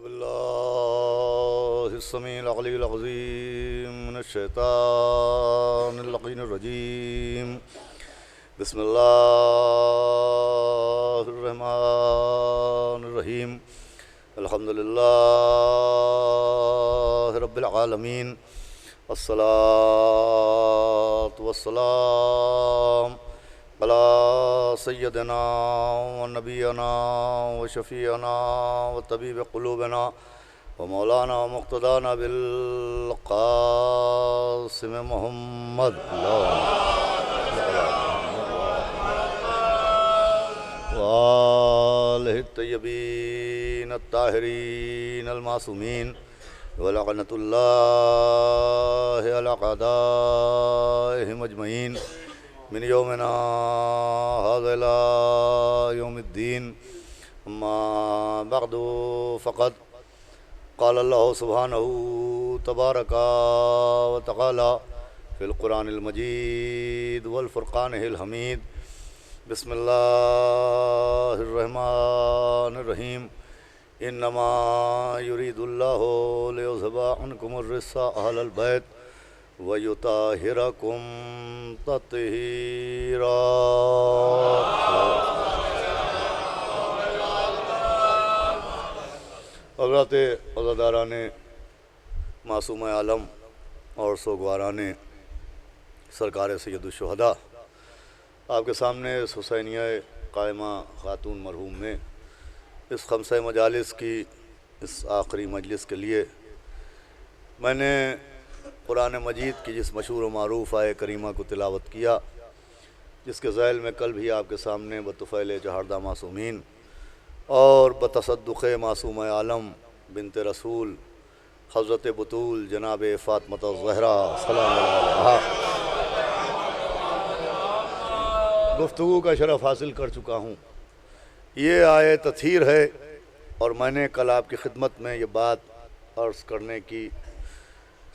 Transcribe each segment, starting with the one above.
بالله السميع العلي العظيم من الشيطان اللعين الرجيم. بسم الله الرحمن الرحيم. الحمد لله رب العالمين، الصلاة والسلام على سيدنا ونبينا وشفيعنا وطبيب قلوبنا ومولانا ومقتدانا بالقاسم محمد وآله الطيبين الطاهرين المعصومين، ولعنة الله على أعدائهم أجمعين من يومنا هذا إلى يوم الدين. أما بعد فقد قال الله سبحانه تبارك وتعالى في القرآن المجيد والفرقان الحميد. بسم الله الرحمن الرحيم. إنما يريد الله ليذهب عنكم الرجس أهل البيت وَيُطَهِّرَكُمْ تَطْهِيرًا. حضرات عزاداران معصوم عالم اور سوگواران سرکار سید الشہداء، آپ کے سامنے اس حسینیہ قائمہ خاتون مرحوم میں اس خمسہ مجالس کی اس آخری مجلس کے لیے میں نے قرآن مجید کی جس مشہور و معروف آیہ کریمہ کو تلاوت کیا، جس کے ذیل میں کل بھی آپ کے سامنے بطفیل جہاردہ معصومین اور بتصدق معصوم عالم بنت رسول حضرت بطول جناب فاطمہ الزہرا سلام اللہ علیہا گفتگو کا شرف حاصل کر چکا ہوں۔ یہ آیہ تطہیر ہے، اور میں نے کل آپ کی خدمت میں یہ بات عرض کرنے کی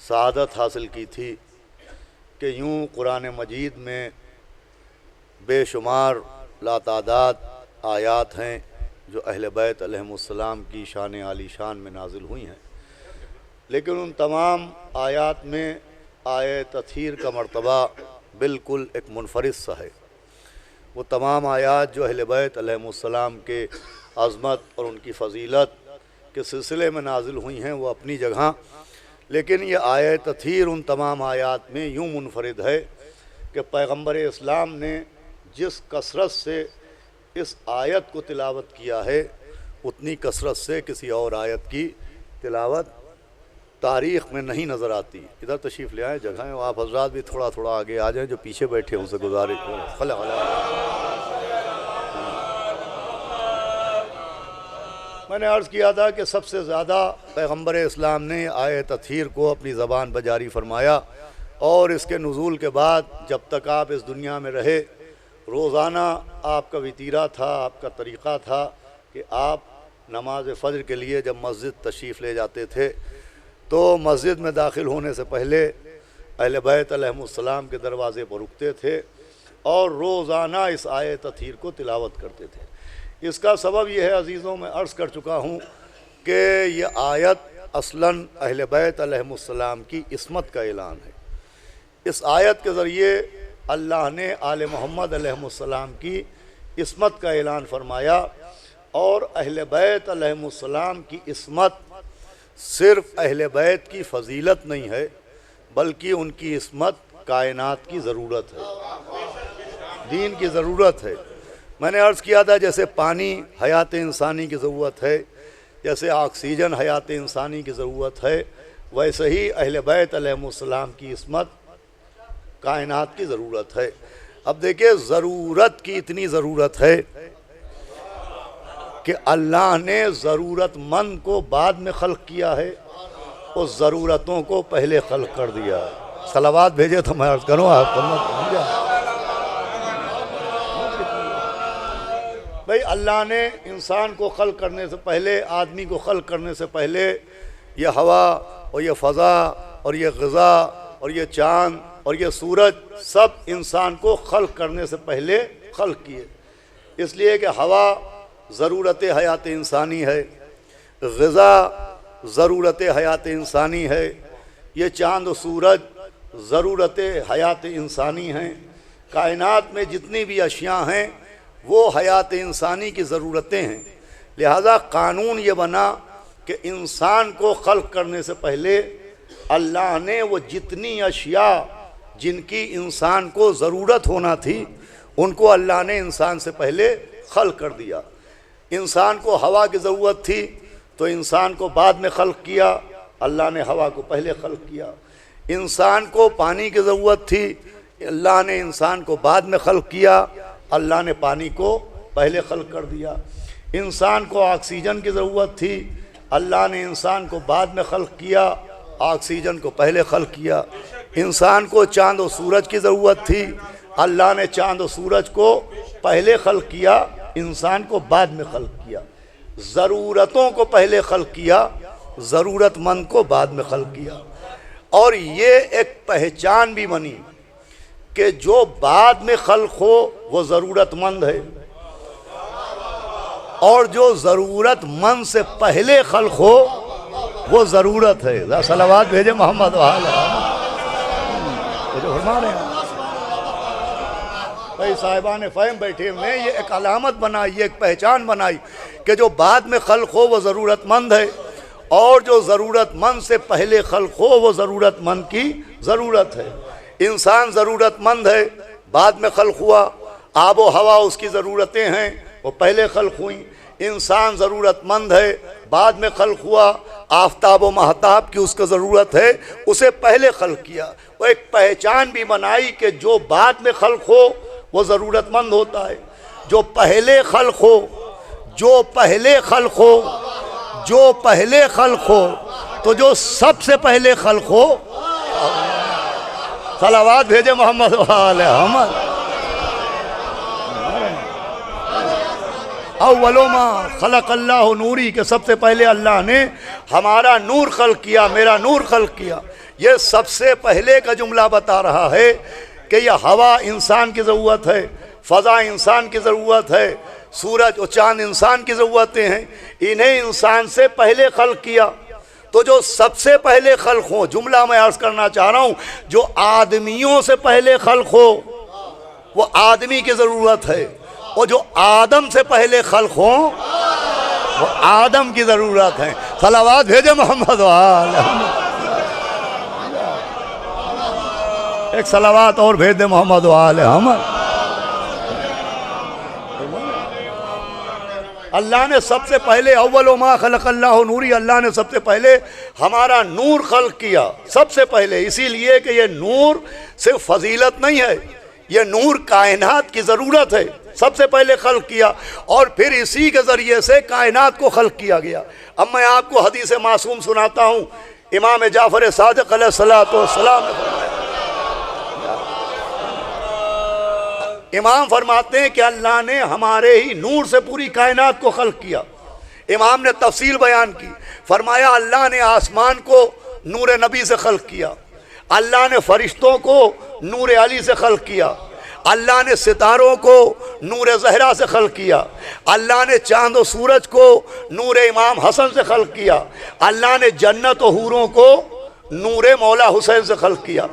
سعادت حاصل کی تھی کہ یوں قرآن مجید میں بے شمار لاتعداد آیات ہیں جو اہل بیت علیہم السلام کی شان عالی شان میں نازل ہوئی ہیں، لیکن ان تمام آیات میں آیہ تطہیر کا مرتبہ بالکل ایک منفرد سا ہے۔ وہ تمام آیات جو اہل بیت علیہم السلام کے عظمت اور ان کی فضیلت کے سلسلے میں نازل ہوئی ہیں وہ اپنی جگہ، لیکن یہ آیہ تطہیر ان تمام آیات میں یوں منفرد ہے کہ پیغمبر اسلام نے جس کثرت سے اس آیت کو تلاوت کیا ہے اتنی کثرت سے کسی اور آیت کی تلاوت تاریخ میں نہیں نظر آتی۔ ادھر تشریف لے آئیں، جگہ ہیں، آپ حضرات بھی تھوڑا تھوڑا آگے آ جائیں، جو پیچھے بیٹھے ان سے گزارش میں نے عرض کیا تھا کہ سب سے زیادہ پیغمبر اسلام نے آیہ تطہیر کو اپنی زبان پر جاری فرمایا، اور اس کے نزول کے بعد جب تک آپ اس دنیا میں رہے روزانہ آپ کا وطیرہ تھا، آپ کا طریقہ تھا کہ آپ نماز فجر کے لیے جب مسجد تشریف لے جاتے تھے تو مسجد میں داخل ہونے سے پہلے اہل بیت علیہم السلام کے دروازے پر رکتے تھے اور روزانہ اس آیہ تطہیر کو تلاوت کرتے تھے۔ اس کا سبب یہ ہے عزیزوں، میں عرض کر چکا ہوں کہ یہ آیت اصلاً اہل بیت علیہم السلام کی عصمت کا اعلان ہے۔ اس آیت کے ذریعے اللہ نے آل محمد علیہم السلام کی عصمت کا اعلان فرمایا، اور اہل بیت علیہم السلام کی عصمت صرف اہل بیت کی فضیلت نہیں ہے بلکہ ان کی عصمت کائنات کی ضرورت ہے، دین کی ضرورت ہے۔ میں نے عرض کیا تھا جیسے پانی حیات انسانی کی ضرورت ہے، جیسے آکسیجن حیات انسانی کی ضرورت ہے، ویسے ہی اہل بیت علیہم السلام کی عصمت کائنات کی ضرورت ہے۔ اب دیکھیں، ضرورت کی اتنی ضرورت ہے کہ اللہ نے ضرورت مند کو بعد میں خلق کیا ہے، اس ضرورتوں کو پہلے خلق کر دیا ہے۔ صلوات بھیجے تو میں عرض کروں آپ کو بھئی، اللہ نے انسان کو خلق کرنے سے پہلے، آدمی کو خلق کرنے سے پہلے یہ ہوا اور یہ فضا اور یہ غذا اور یہ چاند اور یہ سورج سب انسان کو خلق کرنے سے پہلے خلق کیے، اس لیے کہ ہوا ضرورت حیات انسانی ہے، غذا ضرورت حیات انسانی ہے، یہ چاند و سورج ضرورت حیات انسانی ہیں، کائنات میں جتنی بھی اشیاء ہیں وہ حیات انسانی کی ضرورتیں ہیں۔ لہذا قانون یہ بنا کہ انسان کو خلق کرنے سے پہلے اللہ نے وہ جتنی اشیاء جن کی انسان کو ضرورت ہونا تھی ان کو اللہ نے انسان سے پہلے خلق کر دیا۔ انسان کو ہوا کی ضرورت تھی تو انسان کو بعد میں خلق کیا، اللہ نے ہوا کو پہلے خلق کیا۔ انسان کو پانی کی ضرورت تھی، اللہ نے انسان کو بعد میں خلق کیا، اللہ نے پانی کو پہلے خلق کر دیا۔ انسان کو آکسیجن کی ضرورت تھی، اللہ نے انسان کو بعد میں خلق کیا، آکسیجن کو پہلے خلق کیا۔ انسان کو چاند و سورج کی ضرورت تھی، اللہ نے چاند و سورج کو پہلے خلق کیا، انسان کو بعد میں خلق کیا۔ ضرورتوں کو پہلے خلق کیا، ضرورت مند کو بعد میں خلق کیا۔ اور یہ ایک پہچان بھی بنی کہ جو بعد میں خلق ہو وہ ضرورت مند ہے، اور جو ضرورت مند سے پہلے خلق ہو وہ ضرورت ہے۔ صلوات بھیجے محمد وآلہ جو فرما رہے ہیں بھائی صاحبان فہم بیٹھے ہوئے، یہ ایک علامت بنائی، یہ ایک پہچان بنائی کہ جو بعد میں خلق ہو وہ ضرورت مند ہے، اور جو ضرورت مند سے پہلے خلق ہو وہ ضرورت مند کی ضرورت ہے۔ انسان ضرورت مند ہے، بعد میں خلق ہوا۔ آب و ہوا اس کی ضرورتیں ہیں، وہ پہلے خلق ہوئیں۔ انسان ضرورت مند ہے، بعد میں خلق ہوا۔ آفتاب و مہتاب کی اس کو ضرورت ہے، اسے پہلے خلق کیا۔ وہ ایک پہچان بھی بنائی کہ جو بعد میں خلق ہو وہ ضرورت مند ہوتا ہے، جو پہلے خلق ہو، جو پہلے خلق ہو، جو پہلے خلق ہو، تو جو سب سے پہلے خلق ہو، صلوات بھیجے محمد وآلہ محمد۔ اول ما خلق اللہ نوری، کہ سب سے پہلے اللہ نے ہمارا نور خلق کیا، میرا نور خلق کیا۔ یہ سب سے پہلے کا جملہ بتا رہا ہے کہ یہ ہوا انسان کی ضرورت ہے، فضا انسان کی ضرورت ہے، سورج اور چاند انسان کی ضرورتیں ہیں، انہیں انسان سے پہلے خلق کیا۔ تو جو سب سے پہلے خلق ہو، جملہ میں عرض کرنا چاہ رہا ہوں، جو آدمیوں سے پہلے خلق ہو وہ آدمی کی ضرورت ہے، اور جو آدم سے پہلے خلق ہوں وہ آدم کی ضرورت ہے۔ صلوات بھیجے محمد وآلہ۔ ایک صلوات اور بھیج دے محمد وآلہ محمد۔ اللہ نے سب سے پہلے اول ما خلق اللہ نوری، اللہ نے سب سے پہلے ہمارا نور خلق کیا، سب سے پہلے۔ اسی لیے کہ یہ نور صرف فضیلت نہیں ہے، یہ نور کائنات کی ضرورت ہے، سب سے پہلے خلق کیا، اور پھر اسی کے ذریعے سے کائنات کو خلق کیا گیا۔ اب میں آپ کو حدیث معصوم سناتا ہوں۔ امام جعفر صادق علیہ السلام نے فرمایا، امام فرماتے ہیں کہ اللہ نے ہمارے ہی نور سے پوری کائنات کو خلق کیا۔ امام نے تفصیل بیان کی، فرمایا اللہ نے آسمان کو نور نبی سے خلق کیا، اللہ نے فرشتوں کو نور علی سے خلق کیا، اللہ نے ستاروں کو نور زہرا سے خلق کیا، اللہ نے چاند و سورج کو نور امام حسن سے خلق کیا، اللہ نے جنت و حوروں کو نور مولا حسین سے خلق کیا۔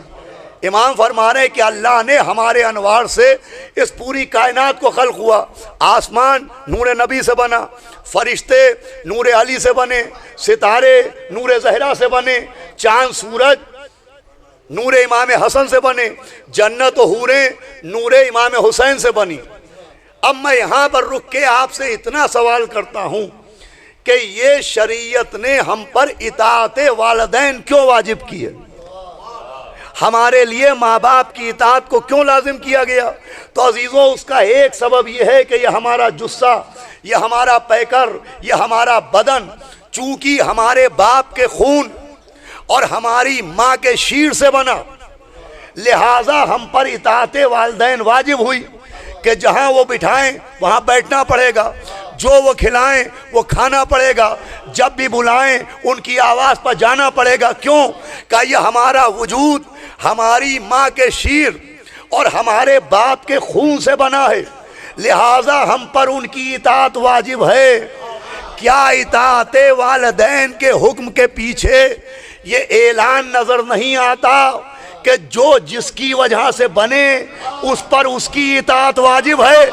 امام فرما رہے ہیں کہ اللہ نے ہمارے انوار سے اس پوری کائنات کو خلق ہوا۔ آسمان نور نبی سے بنا، فرشتے نور علی سے بنے، ستارے نور زہرا سے بنے، چاند سورج نور امام حسن سے بنے، جنت و حوریں نور امام حسین سے بنی۔ اب میں یہاں پر رک کے آپ سے اتنا سوال کرتا ہوں کہ یہ شریعت نے ہم پر اطاعت والدین کیوں واجب کی ہے؟ ہمارے لیے ماں باپ کی اطاعت کو کیوں لازم کیا گیا؟ تو عزیزوں، اس کا ایک سبب یہ ہے کہ یہ ہمارا جثہ، یہ ہمارا پیکر، یہ ہمارا بدن چونکہ ہمارے باپ کے خون اور ہماری ماں کے شیر سے بنا، لہٰذا ہم پر اطاعت والدین واجب ہوئی کہ جہاں وہ بٹھائیں وہاں بیٹھنا پڑے گا، جو وہ کھلائیں وہ کھانا پڑے گا، جب بھی بلائیں ان کی آواز پر جانا پڑے گا۔ کیوں؟ کہ یہ ہمارا وجود ہماری ماں کے شیر اور ہمارے باپ کے خون سے بنا ہے، لہٰذا ہم پر ان کی اطاعت واجب ہے۔ کیا اطاعت والدین کے حکم کے پیچھے یہ اعلان نظر نہیں آتا کہ جو جس کی وجہ سے بنے اس پر اس کی اطاعت واجب ہے؟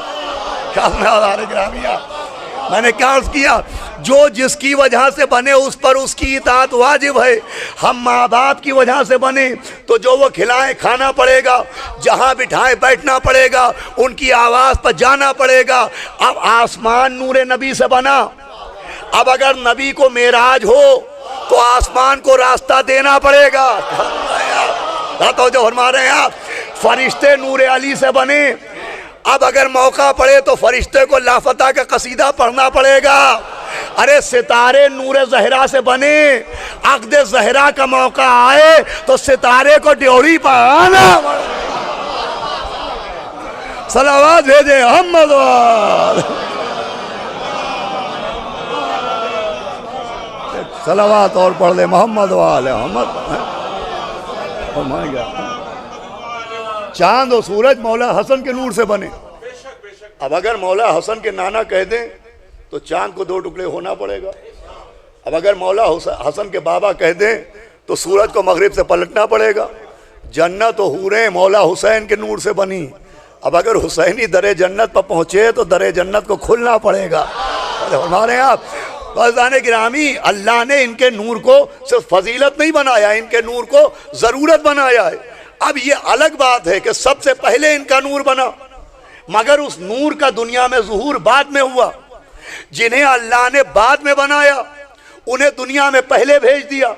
میں نے کیا عرض کیا؟ جو جس کی وجہ سے بنے اس پر اس کی اطاعت واجب ہے۔ ہم ماں باپ کی وجہ سے بنے تو جو وہ کھلائیں کھانا پڑے گا، جہاں بٹھائیں بیٹھنا پڑے گا، ان کی آواز پر جانا پڑے گا۔ اب آسمان نور نبی سے بنا، اب اگر نبی کو معراج ہو تو آسمان کو راستہ دینا پڑے گا۔ تو جو فرما رہے ہیں آپ، فرشتے نور علی سے بنے، اب اگر موقع پڑے تو فرشتے کو لافتہ کا قصیدہ پڑھنا پڑے گا۔ ارے ستارے نور زہرا سے بنے، عقد زہرا کا موقع آئے تو ستارے کو ڈیوڑی پڑھانا پڑے گا۔ صلوات بھیجے محمد وال، صلوات اور پڑھ لے محمد وال محمد۔ چاند و سورج مولا حسن کے نور سے بنے، اب اگر مولا حسن کے نانا کہہ دیں تو چاند کو 2 ٹکڑے ہونا پڑے گا، اب اگر مولا حسن کے بابا کہہ دیں تو سورج کو مغرب سے پلٹنا پڑے گا۔ جنت و حوریں مولا حسین کے نور سے بنی، اب اگر حسینی در جنت پر پہنچے تو در جنت کو کھلنا پڑے گا۔ ہمارے آپ عزیزان گرامی، اللہ نے ان کے نور کو صرف فضیلت نہیں بنایا، ان کے نور کو ضرورت بنایا ہے۔ اب یہ الگ بات ہے کہ سب سے پہلے ان کا نور بنا، مگر اس نور کا دنیا میں ظہور بعد میں ہوا۔ جنہیں اللہ نے بعد میں بنایا انہیں دنیا میں پہلے بھیج دیا،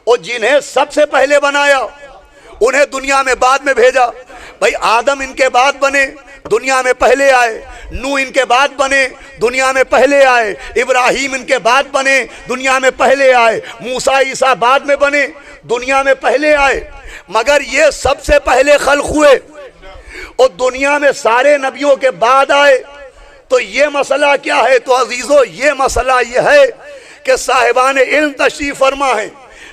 اور جنہیں سب سے پہلے بنایا انہیں دنیا میں بعد میں بھیجا۔ بھائی آدم ان کے بعد بنے، دنیا میں پہلے آئے، نوح ان کے بعد بنے، دنیا میں پہلے آئے، ابراہیم ان کے بعد بنے، دنیا میں پہلے آئے، موسیٰ عیسیٰ بعد میں بنے، دنیا میں پہلے آئے، مگر یہ سب سے پہلے خلق ہوئے اور دنیا میں سارے نبیوں کے بعد آئے۔ تو یہ مسئلہ کیا ہے؟ تو عزیزو یہ مسئلہ یہ ہے کہ صاحبان علم تشریف فرما ہے،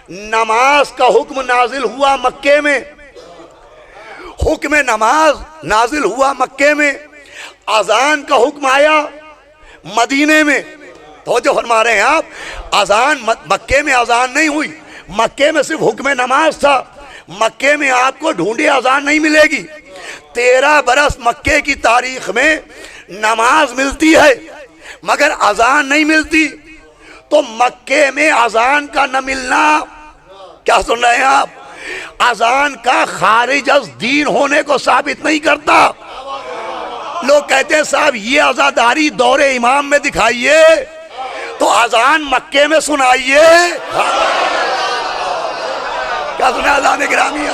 نماز کا حکم نازل ہوا مکے میں، حکم نماز نازل ہوا مکے میں، اذان کا حکم آیا مدینے میں۔ تو جو فرما رہے ہیں آپ، اذان مکے میں اذان نہیں ہوئی، مکے میں صرف حکم نماز تھا۔ مکے میں آپ کو ڈھونڈی اذان نہیں ملے گی، 13 برس مکے کی تاریخ میں نماز ملتی ہے مگر اذان نہیں ملتی۔ تو مکے میں اذان کا نہ ملنا، کیا سن رہے ہیں آپ، اذان کا خارج از دین ہونے کو ثابت نہیں کرتا۔ لوگ کہتے ہیں صاحب یہ عزاداری دور امام میں دکھائیے تو اذان مکے میں سنائیے۔ کیا سنا اذان گرامی؟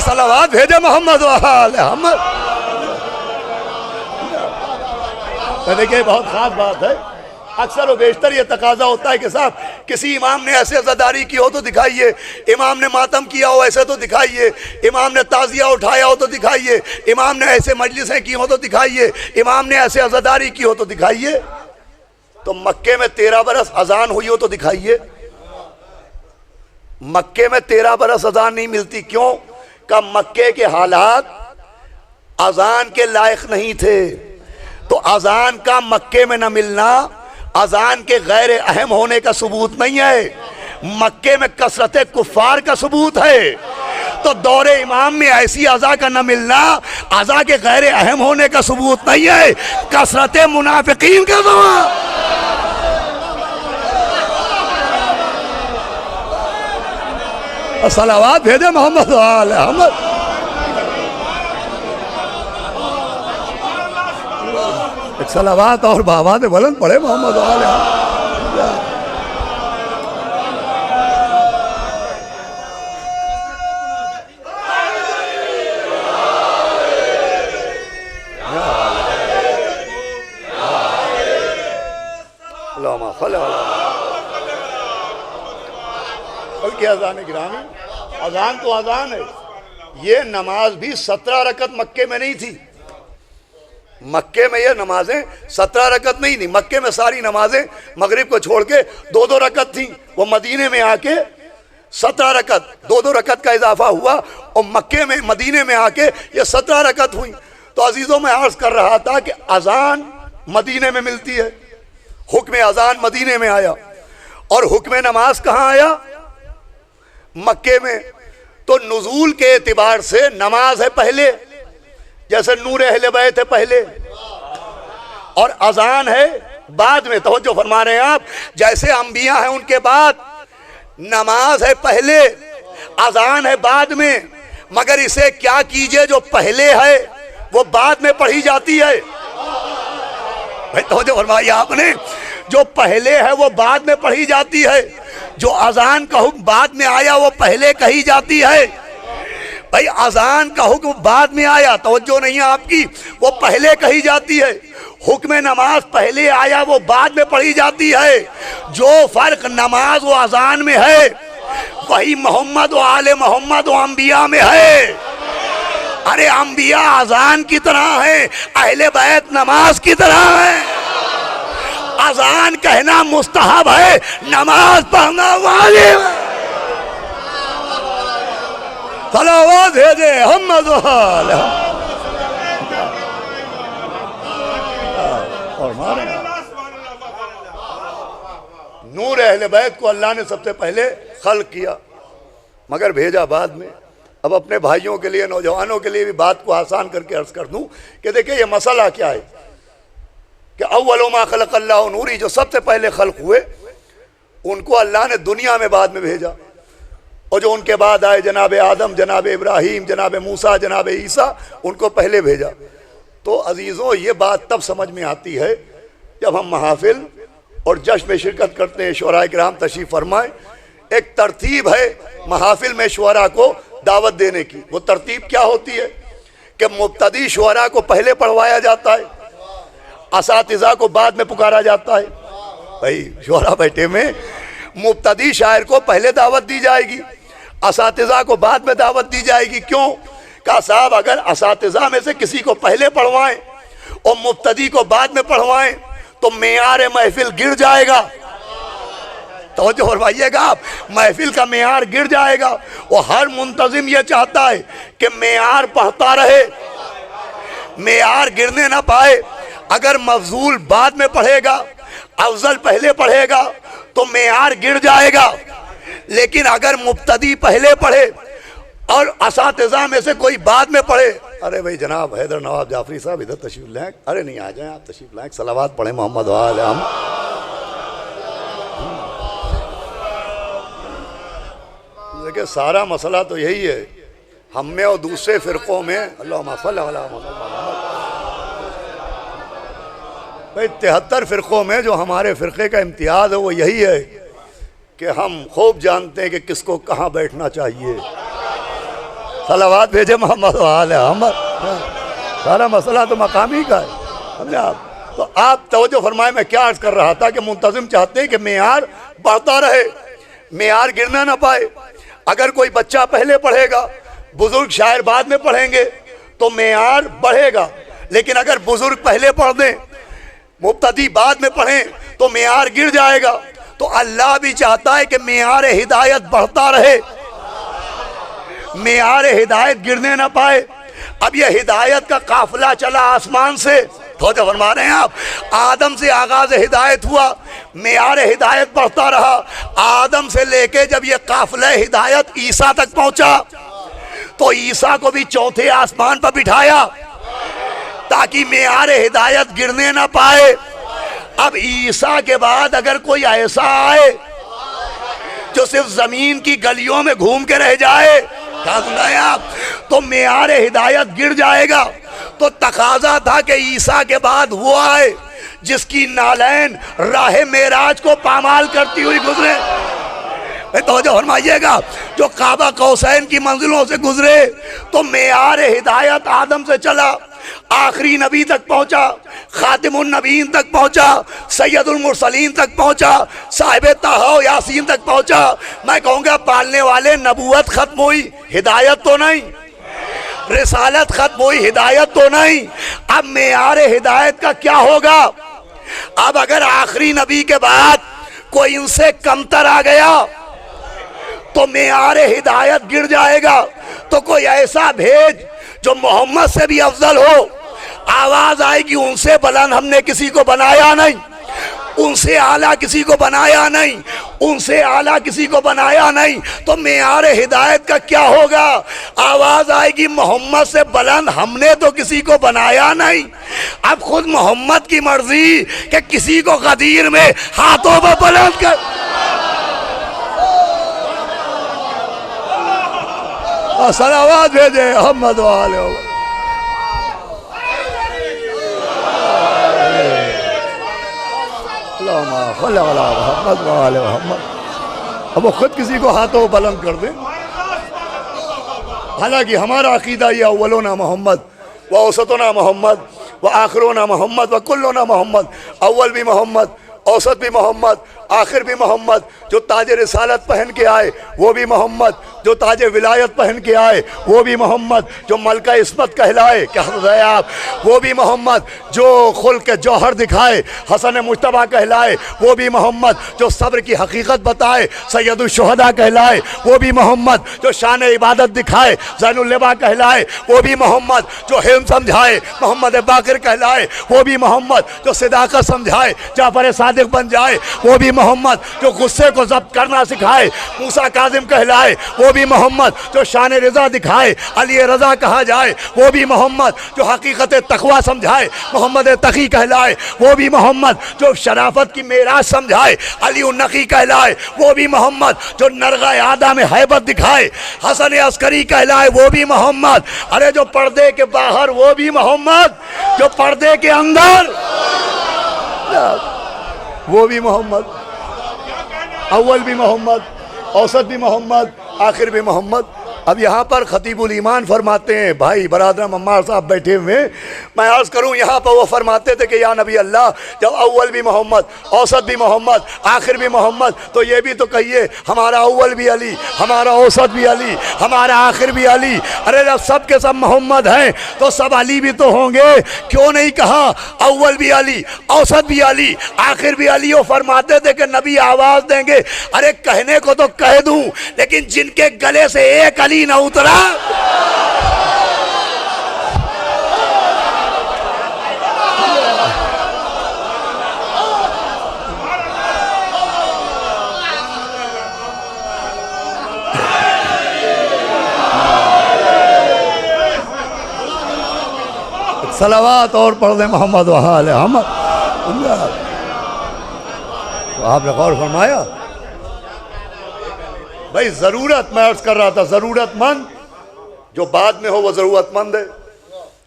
صلوات بھیجے محمد وآل محمد۔ دیکھیں بہت خاص بات ہے، اکثر و بیشتر یہ تقاضا ہوتا ہے کہ صاحب کسی امام نے ایسے عزاداری کی ہو تو دکھائیے، امام نے ماتم کیا ہو ایسے تو دکھائیے، امام نے تعزیہ اٹھایا ہو تو دکھائیے، امام نے ایسے مجلسیں کی ہو تو دکھائیے، امام نے ایسے عزاداری کی ہو تو دکھائیے۔ تو مکے میں 13 برس اذان ہوئی ہو تو دکھائیے۔ مکے میں 13 برس اذان نہیں ملتی، کیوں؟ کہ مکے کے حالات اذان کے لائق نہیں تھے۔ تو اذان کا مکے میں نہ ملنا اذان کے غیر اہم ہونے کا ثبوت نہیں ہے، مکے میں کثرت کفار کا ثبوت ہے۔ تو دور امام میں ایسی اذان کا نہ ملنا اذان کے غیر اہم ہونے کا ثبوت نہیں ہے، کثرت منافقین کا ثبوت۔ صلوات بھیجے محمد وآل محمد۔ ایک صلوات اور بآواز بلند پڑھے محمد وآل محمد۔ اللہم صلی علی بلکہ اذان گرامی، اذان تو اذان ہے، یہ نماز بھی 17 رکعت مکے میں نہیں تھی۔ مکے میں یہ نمازیں 17 رکعت نہیں تھی، مکے میں ساری نمازیں مغرب کو چھوڑ کے 2 رکعت تھیں، وہ مدینے میں آ کے 17 رکعت 2 رکعت کا اضافہ ہوا، اور مکے میں مدینے میں آ کے یہ 17 رکعت ہوئی۔ تو عزیزوں میں عرض کر رہا تھا کہ اذان مدینے میں ملتی ہے، حکم اذان مدینے میں آیا، اور حکم نماز کہاں آیا؟ مکے میں۔ تو نزول کے اعتبار سے نماز ہے پہلے، جیسے نور اہل بیت ہے پہلے، اور اذان ہے بعد میں۔ توجہ فرما رہے ہیں آپ، جیسے انبیاء ہیں ان کے بعد، نماز ہے پہلے، اذان ہے بعد میں، مگر اسے کیا کیجئے جو پہلے ہے وہ بعد میں پڑھی جاتی ہے۔ بھائی توجہ فرمائی آپ نے، جو پہلے ہے وہ بعد میں پڑھی جاتی ہے، جو اذان کا حکم بعد میں آیا وہ پہلے کہی جاتی ہے۔ بھائی اذان کا حکم بعد میں آیا، توجہ نہیں ہے آپ کی، وہ پہلے کہی جاتی ہے۔ حکم نماز پہلے آیا، وہ بعد میں پڑھی جاتی ہے۔ جو فرق نماز و اذان میں ہے وہی محمد و آل محمد و انبیاء میں ہے۔ ارے انبیاء اذان کی طرح ہیں، اہل بیت نماز کی طرح ہیں۔ اذان کہنا مستحب ہے، نماز پڑھنا واجب ہے۔ صلوات بھیجے محمد و آل نور اہل بیت کو اللہ نے سب سے پہلے خلق کیا، مگر بھیجا بعد میں۔ اب اپنے بھائیوں کے لیے، نوجوانوں کے لیے بھی بات کو آسان کر کے عرض کر دوں کہ دیکھیں یہ مسئلہ کیا ہے کہ اول ما خلق اللہ نوری، جو سب سے پہلے خلق ہوئے ان کو اللہ نے دنیا میں بعد میں بھیجا، اور جو ان کے بعد آئے جناب آدم، جناب ابراہیم، جناب موسیٰ، جناب عیسیٰ، ان کو پہلے بھیجا۔ تو عزیزوں یہ بات تب سمجھ میں آتی ہے جب ہم محافل اور جشن میں شرکت کرتے ہیں۔ شعراء کرام تشریف فرمائیں، ایک ترتیب ہے محافل میں شعراء کو دعوت دینے کی۔ وہ ترتیب کیا ہوتی ہے کہ مبتدی شعراء کو پہلے پڑھوایا جاتا ہے، اساتذہ کو بعد میں پکارا جاتا ہے۔ بھائی شعراء بیٹھے میں مبتدی شاعر کو پہلے دعوت دی جائے گی، اساتذہ کو بعد میں دعوت دی جائے گی۔ کیوں؟ کہا صاحب اگر اساتذہ میں سے کسی کو پہلے پڑھوائیں اور مبتدی کو بعد میں پڑھوائیں تو معیار محفل گر جائے گا۔ توجہ فرمائیے گا آپ، محفل کا معیار گر جائے گا۔ وہ ہر منتظم یہ چاہتا ہے کہ معیار پڑھتا رہے، معیار گرنے نہ پائے۔ اگر مفضول بعد میں پڑھے گا، افضل پہلے پڑھے گا تو معیار گر جائے گا۔ لیکن اگر مبتدی پہلے پڑھے اور اساتذہ میں سے کوئی بعد میں پڑھے، ارے بھائی جناب حیدر نواب جعفری صاحب ادھر تشریف لائیں، ارے نہیں آ جائیں آپ تشریف لائیں، صلوات پڑھیں محمد و آل محمد۔ دیکھیں سارا مسئلہ تو یہی ہے، ہم میں اور دوسرے فرقوں میں، اللہم صلی علی محمد، بھائی 73 فرقوں میں جو ہمارے فرقے کا امتیاز ہے وہ یہی ہے کہ ہم خوب جانتے ہیں کہ کس کو کہاں بیٹھنا چاہیے۔ صلوات بھیجے محمد و آل محمد۔ سارا مسئلہ تو مقامی کا ہے، سمجھے آپ؟ تو آپ توجہ فرمائیں، میں کیا عرض کر رہا تھا کہ منتظم چاہتے ہیں کہ معیار بڑھتا رہے، معیار گرنا نہ پائے۔ اگر کوئی بچہ پہلے پڑھے گا، بزرگ شاعر بعد میں پڑھیں گے تو معیار بڑھے گا، لیکن اگر بزرگ پہلے پڑھ دیں، مبتدی بعد میں پڑھیں تو معیار گر جائے گا۔ تو اللہ بھی چاہتا ہے کہ معیار ہدایت بڑھتا رہے، معیار ہدایت گرنے نہ پائے۔ اب یہ ہدایت کا قافلہ چلا آسمان سے، توجہ فرما رہے ہیں آپ، آدم سے آغاز ہدایت ہوا، معیار ہدایت بڑھتا رہا۔ آدم سے لے کے جب یہ قافلہ ہدایت عیسیٰ تک پہنچا تو عیسیٰ کو بھی چوتھے آسمان پر بٹھایا تاکہ معیار ہدایت گرنے نہ پائے۔ اب عیسیٰ کے بعد اگر کوئی ایسا آئے جو صرف زمین کی گلیوں میں گھوم کے رہ جائے، کیا سنائیں آپ، تو معیار ہدایت گر جائے گا۔ تو تقاضا تھا کہ عیسیٰ کے بعد وہ آئے جس کی نالین راہ معراج کو پامال کرتی ہوئی گزرے۔ توجہ فرمائیے گا، جو کعبہ قوسین کی منزلوں سے گزرے۔ تو معیار ہدایت آدم سے چلا، آخری نبی تک پہنچا، خاتم النبیین تک پہنچا، سید المرسلین تک پہنچا، صاحب طہ و یاسین تک پہنچا۔ میں کہوں گا پالنے والے نبوت ختم ہوئی، ہدایت تو نہیں، رسالت ختم ہوئی، ہدایت تو نہیں۔ اب معیار ہدایت کا کیا ہوگا؟ اب اگر آخری نبی کے بعد کوئی ان سے کمتر آ گیا تو معیار ہدایت گر جائے گا۔ تو کوئی ایسا بھیج جو محمد سے بھی افضل ہو، آواز آئے گی ان سے بلند ہم نے کسی کو بنایا نہیں۔ ان سے اعلیٰ کسی کو بنایا نہیں، ان سے اعلیٰ کسی کو بنایا نہیں، تو معیار ہدایت کا کیا ہوگا؟ آواز آئے گی محمد سے بلند ہم نے تو کسی کو بنایا نہیں۔ اب خود محمد کی مرضی کہ کسی کو غدیر میں ہاتھوں پہ بلند کر، صلوات بھیجے محمد والے اللہم صلی علی محمد وآل محمد۔ اب وہ خود کسی کو ہاتھوں بلند کر دیں۔ حالانکہ ہمارا عقیدہ یہ اولونا محمد و اوسطنا محمد و آخرونا محمد و کلونا محمد، اول بھی محمد، اوسط بھی محمد، آخر بھی محمد، جو تاج رسالت پہن کے آئے وہ بھی محمد، جو تاج ولایت پہن کے آئے وہ بھی محمد، جو ملکہ عصمت کہلائے کیا حضرت ہے آپ وہ بھی محمد، جو خلق جوہر دکھائے حسن مجتبیٰ کہلائے وہ بھی محمد، جو صبر کی حقیقت بتائے سید الشہداء کہلائے وہ بھی محمد، جو شان عبادت دکھائے زین اللبا کہلائے وہ بھی محمد، جو حلم سمجھائے محمد باقر کہلائے وہ بھی محمد، جو صداقت سمجھائے جعفر صادق بن جائے وہ بھی محمد، جو غصے کو ضبط کرنا سکھائے موسیٰ کاظم کہلائے وہ بھی محمد، جو شان رضا دکھائے علی رضا کہا جائے وہ بھی محمد، جو حقیقت تقوی سمجھائے محمد تقی کہلائے وہ بھی محمد، جو شرافت کی معراج سمجھائے علی النقی کہلائے وہ بھی محمد، جو نرغہ عادہ میں حیبت دکھائے حسن عسکری کہلائے وہ بھی محمد، ارے جو پردے کے باہر وہ بھی محمد، جو پردے کے اندر وہ بھی محمد، اول بھی محمد، اوسط بھی محمد، آخر بھی محمد۔ اب یہاں پر خطیب الایمان فرماتے ہیں، بھائی برادرم عمار صاحب بیٹھے ہوئے، میں عرض کروں یہاں پر وہ فرماتے تھے کہ یا نبی اللہ جب اول بھی محمد، اوسط بھی محمد، آخر بھی محمد، تو یہ بھی تو کہیے ہمارا اول بھی علی، ہمارا اوسط بھی علی، ہمارا آخر بھی علی۔ ارے جب سب کے سب محمد ہیں تو سب علی بھی تو ہوں گے، کیوں نہیں کہا اول بھی علی، اوسط بھی علی، آخر بھی علی؟ وہ فرماتے تھے کہ نبی آواز دیں گے، ارے کہنے کو تو کہہ دوں لیکن جن کے گلے سے ایک علی نہ اترا، صلوات اور پڑھ دیں محمد و آل محمد۔ تو آپ نے غور فرمایا بھائی ضرورت، میں عرض کر رہا تھا ضرورت مند جو بعد میں ہو وہ ضرورت مند ہے،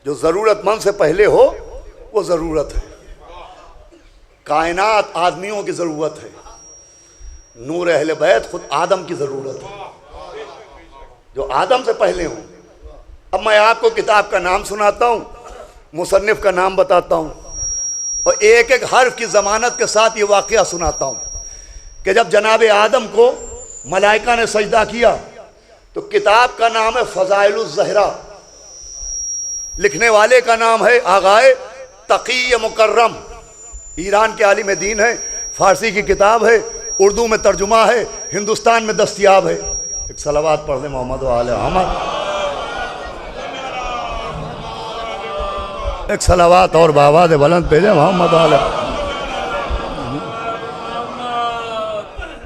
جو ضرورت مند سے پہلے ہو وہ ضرورت ہے۔ کائنات آدمیوں کی ضرورت ہے، نور اہل بیت خود آدم کی ضرورت ہے جو آدم سے پہلے ہوں۔ اب میں آپ کو کتاب کا نام سناتا ہوں، مصنف کا نام بتاتا ہوں اور ایک ایک حرف کی ضمانت کے ساتھ یہ واقعہ سناتا ہوں کہ جب جناب آدم کو ملائکہ نے سجدہ کیا تو کتاب کا نام ہے فضائل الزہرا، لکھنے والے کا نام ہے آغائے تقی مکرم، ایران کے عالم دین ہے، فارسی کی کتاب ہے، اردو میں ترجمہ ہے، ہندوستان میں دستیاب ہے۔ ایک صلوات پڑھ دیں محمد و آل محمد، ایک صلوات اور بآواز بلند بھیجیں محمد و آل محمد۔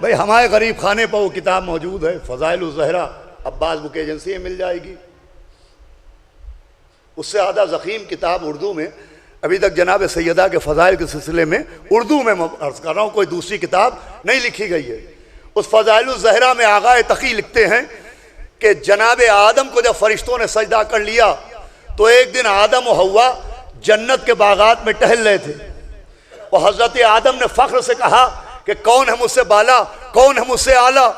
بھئی ہمارے غریب خانے پر وہ کتاب موجود ہے فضائل الزہرا، عباس بک ایجنسی میں مل جائے گی۔ اس سے زیادہ ضخیم کتاب اردو میں ابھی تک جناب سیدہ کے فضائل کے سلسلے میں اردو میں عرض کر رہا ہوں، کوئی دوسری کتاب نہیں لکھی گئی ہے۔ اس فضائل الزہرا میں آغائے تقی لکھتے ہیں کہ جناب آدم کو جب فرشتوں نے سجدہ کر لیا تو ایک دن آدم و حوا جنت کے باغات میں ٹہل رہے تھے، اور حضرت آدم نے فخر سے کہا کہ کون ہے مجھ سے بالا، کون ہے مجھ سے اعلیٰ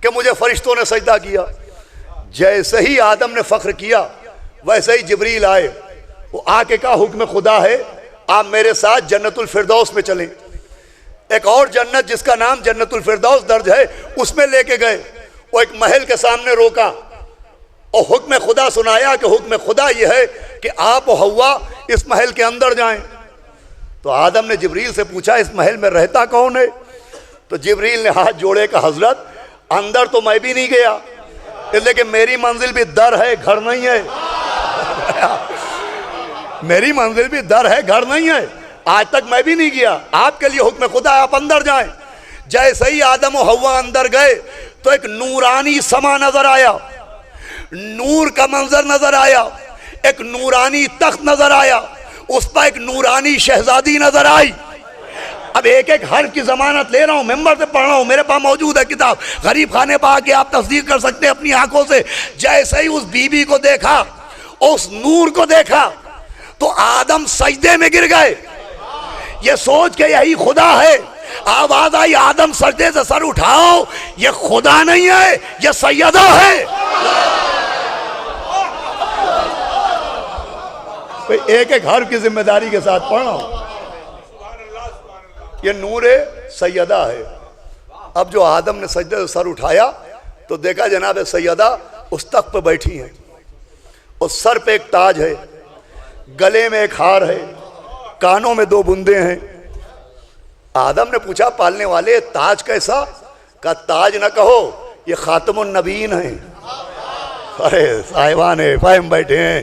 کہ مجھے فرشتوں نے سجدہ کیا۔ جیسے ہی آدم نے فخر کیا ویسے ہی جبریل آئے، وہ آ کے کہا حکم خدا ہے آپ میرے ساتھ جنت الفردوس میں چلیں۔ ایک اور جنت جس کا نام جنت الفردوس درج ہے اس میں لے کے گئے، وہ ایک محل کے سامنے روکا اور حکم خدا سنایا کہ حکم خدا یہ ہے کہ آپ و حوا اس محل کے اندر جائیں۔ تو آدم نے جبریل سے پوچھا اس محل میں رہتا کون ہے؟ تو جبریل نے ہاتھ جوڑے کہ حضرت اندر تو میں بھی نہیں گیا، اس لیے کہ میری منزل بھی در ہے گھر نہیں ہے، میری منزل بھی در ہے گھر نہیں ہے، آج تک میں بھی نہیں گیا. آپ کے لیے حکم خدا ہے آپ اندر جائیں. جیسے ہی آدم و حوا اندر گئے تو ایک نورانی سما نظر آیا, نور کا منظر نظر آیا, ایک نورانی تخت نظر آیا, اس پر ایک نورانی شہزادی نظر آئی. اب ایک ایک حرف کی ضمانت لے رہا ہوں, ممبر سے پڑھ رہا ہوں, میرے پاس موجود ہے کتاب, غریب خانے پا کے آپ تصدیق کر سکتے ہیں اپنی آنکھوں سے. جیسے ہی اس بی بی کو دیکھا, اس نور کو دیکھا, تو آدم سجدے میں گر گئے, یہ سوچ کے یہی خدا ہے. آواز آئی آدم سجدے سے سر اٹھاؤ, یہ خدا نہیں ہے, یہ سیدہ ہے. ایک ایک حرف کی ذمہ داری کے ساتھ پڑھ رہا ہوں. یہ نور سیدہ ہے. اب جو آدم نے سجدے سے سر اٹھایا تو دیکھا جناب سیدہ اس تخت پہ بیٹھی ہیں, اس سر پہ ایک تاج ہے, گلے میں ایک ہار ہے, کانوں میں 2 بندے ہیں. آدم نے پوچھا پالنے والے تاج کیسا؟ کہا تاج نہ کہو, یہ خاتم النبیین ہیں. ارے صاحبان فہم بیٹھے ہیں.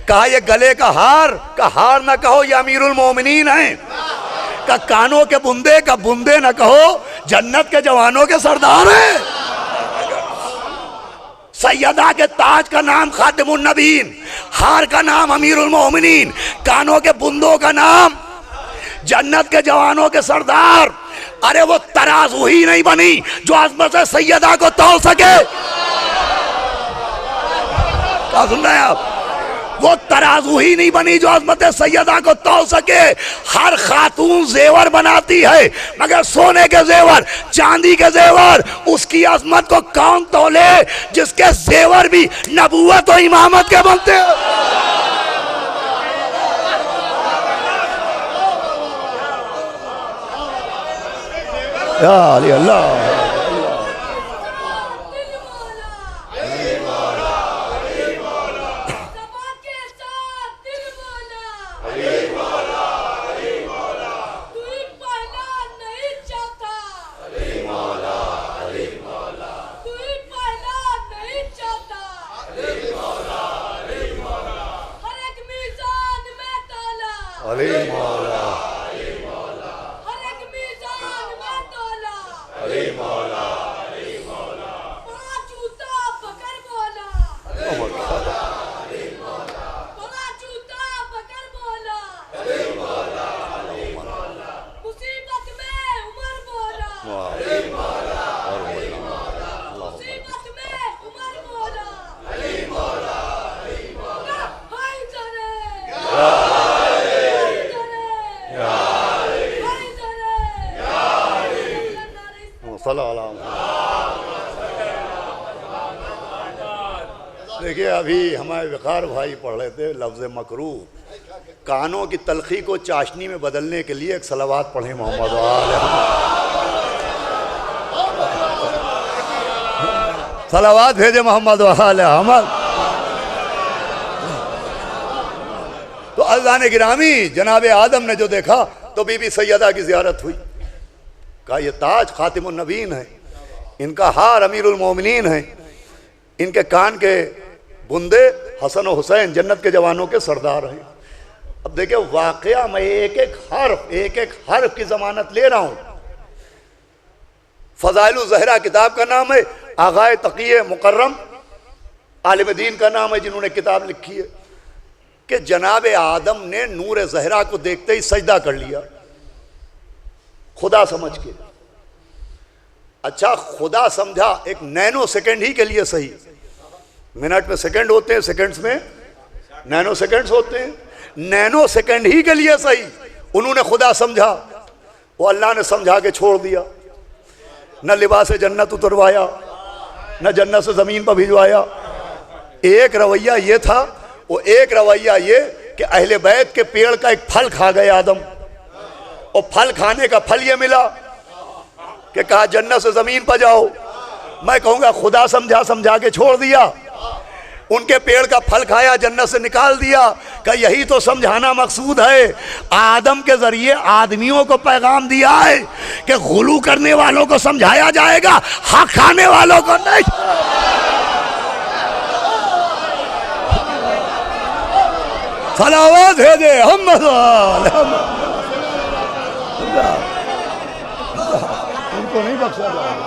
کہا یہ گلے کا ہار, کہا ہار نہ کہو یہ امیر المومنین ہیں. کہا کانوں کے بندے, کا بندے نہ کہو جنت کے جوانوں کے سردار ہیں. سیدہ کے تاج کا نام خاتم النبیین, ہار کا نام امیر المومنین, کانوں کے بندوں کا نام جنت کے جوانوں کے سردار. ارے وہ ترازو ہی نہیں بنی جو عظمت سیدہ کو تول سکے. کیا سن رہے ہیں آپ؟ وہ ترازو ہی نہیں بنی جو عظمت سیدہ کو تول سکے. ہر خاتون زیور بناتی ہے مگر سونے کے زیور, چاندی کے زیور. اس کی عظمت کو کون تولے جس کے زیور بھی نبوت و امامت کے بنتے ہیں. یا علی اللہ. دیکھیے ابھی ہمارے وقار بھائی پڑھ رہے تھے لفظ مکروہ. کانوں کی تلخی کو چاشنی میں بدلنے کے لیے ایک صلوات پڑھیں محمد وآل صلوات بھیجے محمد وآل احمد. تو عزیزان گرامی جناب آدم نے جو دیکھا تو بی بی سیدہ کی زیارت ہوئی. کہا یہ تاج خاتم النبیین ہے, ان کا ہار امیر المومنین ہے, ان کے کان کے بندے حسن و حسین جنت کے جوانوں کے سردار ہیں. اب دیکھیں واقعہ میں ایک ایک حرف کی ضمانت لے رہا ہوں. فضائل الزہرا کتاب کا نام ہے, آغائے تقی مکرم عالم دین کا نام ہے جنہوں نے کتاب لکھی ہے, کہ جناب آدم نے نور زہرا کو دیکھتے ہی سجدہ کر لیا خدا سمجھ کے. اچھا خدا سمجھا ایک نینو سیکنڈ ہی کے لیے صحیح, منٹ میں سیکنڈ ہوتے ہیں, سیکنڈز میں نینو سیکنڈز ہوتے ہیں, نینو سیکنڈ ہی کے لیے صحیح انہوں نے خدا سمجھا. وہ اللہ نے سمجھا کے چھوڑ دیا, نہ لباس جنت اتروایا, نہ جنت سے زمین پر بھجوایا. ایک رویہ یہ تھا, وہ ایک رویہ یہ کہ اہل بیت کے پیڑ کا ایک پھل کھا گئے آدم, اور پھل کھانے کا پھل یہ ملا کہ کہا جنت سے زمین پر جاؤ. میں کہوں گا خدا سمجھا کے چھوڑ دیا, ان کے پیڑ کا پھل کھایا, جنت سے نکال دیا. کہ یہی تو سمجھانا مقصود ہے. آدم کے ذریعے آدمیوں کو پیغام دیا ہے کہ غلو کرنے والوں کو سمجھایا جائے گا, حق کھانے والوں کو نہیں. صلوات بھیجے محمد. ان کو نہیں بخشا جائے گا۔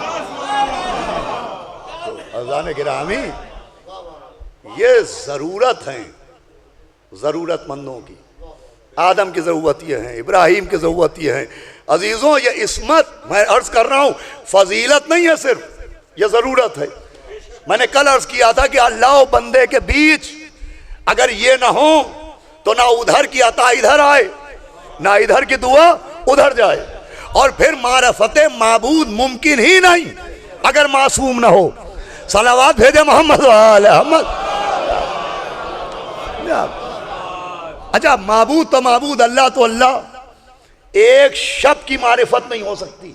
عزیزان گرامی، یہ ضرورت ہیں ضرورت مندوں کی۔ آدم کی ضرورت یہ ہے، ابراہیم کی ضرورت یہ ہے۔ عزیزوں، یہ عصمت میں عرض کر رہا ہوں، فضیلت نہیں ہے صرف، یہ ضرورت ہے۔ میں نے کل عرض کیا تھا کہ اللہ و بندے کے بیچ اگر یہ نہ ہو تو نہ ادھر کی عطا ادھر آئے، نہ ادھر کی دعا ادھر جائے، اور پھر معرفت معبود ممکن ہی نہیں اگر معصوم نہ ہو۔ صلوات بھیجے محمد وآل محمد۔ اچھا، معبود تو معبود، اللہ تو اللہ۔ ایک شب کی معرفت نہیں ہو سکتی،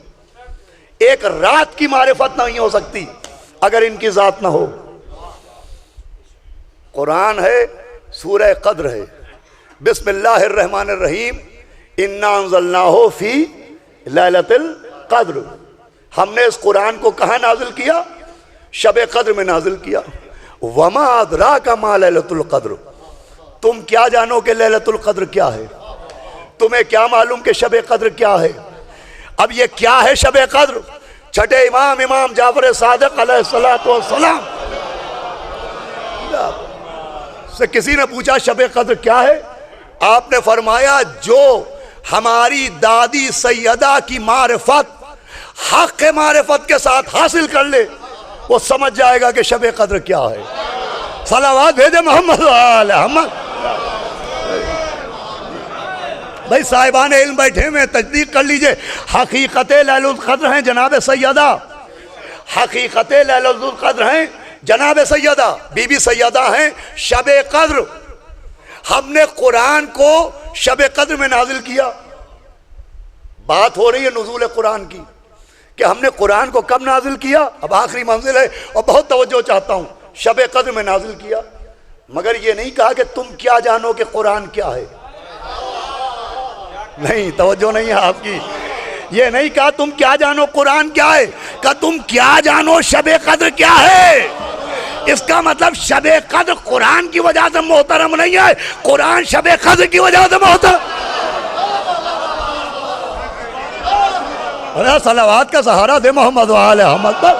ایک رات کی معرفت نہیں ہو سکتی اگر ان کی ذات نہ ہو۔ قرآن ہے، سورہ قدر ہے، بسم اللہ الرحمن الرحیم، انا انزلناہ فی لیلۃ القدر۔ ہم نے اس قرآن کو کہاں نازل کیا؟ شب قدر میں نازل کیا۔ وما ادراک ما لیلۃ القدر، تم کیا جانو کہ لیلۃ القدر کیا ہے؟ تمہیں کیا معلوم کہ شب قدر کیا ہے؟ اب یہ کیا ہے شب قدر؟ چھٹے امام جعفر صادق علیہ السلام سے کسی نے پوچھا شب قدر کیا ہے؟ آپ نے فرمایا جو ہماری دادی سیدہ کی معرفت حق معرفت کے ساتھ حاصل کر لے وہ سمجھ جائے گا کہ شب قدر کیا ہے۔ صلوات بھیجے محمد وآل محمد۔ بھائی صاحبان علم بیٹھے ہوئے، تصدیق کر لیجئے، حقیقت لیلۃ القدر ہیں جناب سیدہ، حقیقت لیلۃ القدر ہیں جناب سیدہ، بی بی سیدہ ہیں شب قدر۔ ہم نے قرآن کو شب قدر میں نازل کیا۔ بات ہو رہی ہے نزول قرآن کی کہ ہم نے قرآن کو کب نازل کیا؟ اب آخری منزل ہے اور بہت توجہ چاہتا ہوں، شب قدر میں نازل کیا۔ مگر یہ نہیں کہا کہ تم کیا جانو کہ قرآن کیا ہے، نہیں، توجہ نہیں ہے آپ کی۔ یہ نہیں کہا تم کیا جانو قرآن کیا ہے، کہا تم کیا جانو شب قدر کیا ہے۔ اس کا مطلب شب قدر قرآن کی وجہ سے محترم نہیں ہے، قرآن شب قدر کی وجہ سے محترم۔ ارے صلوات کا سہارا دے محمد وآل محمد پر۔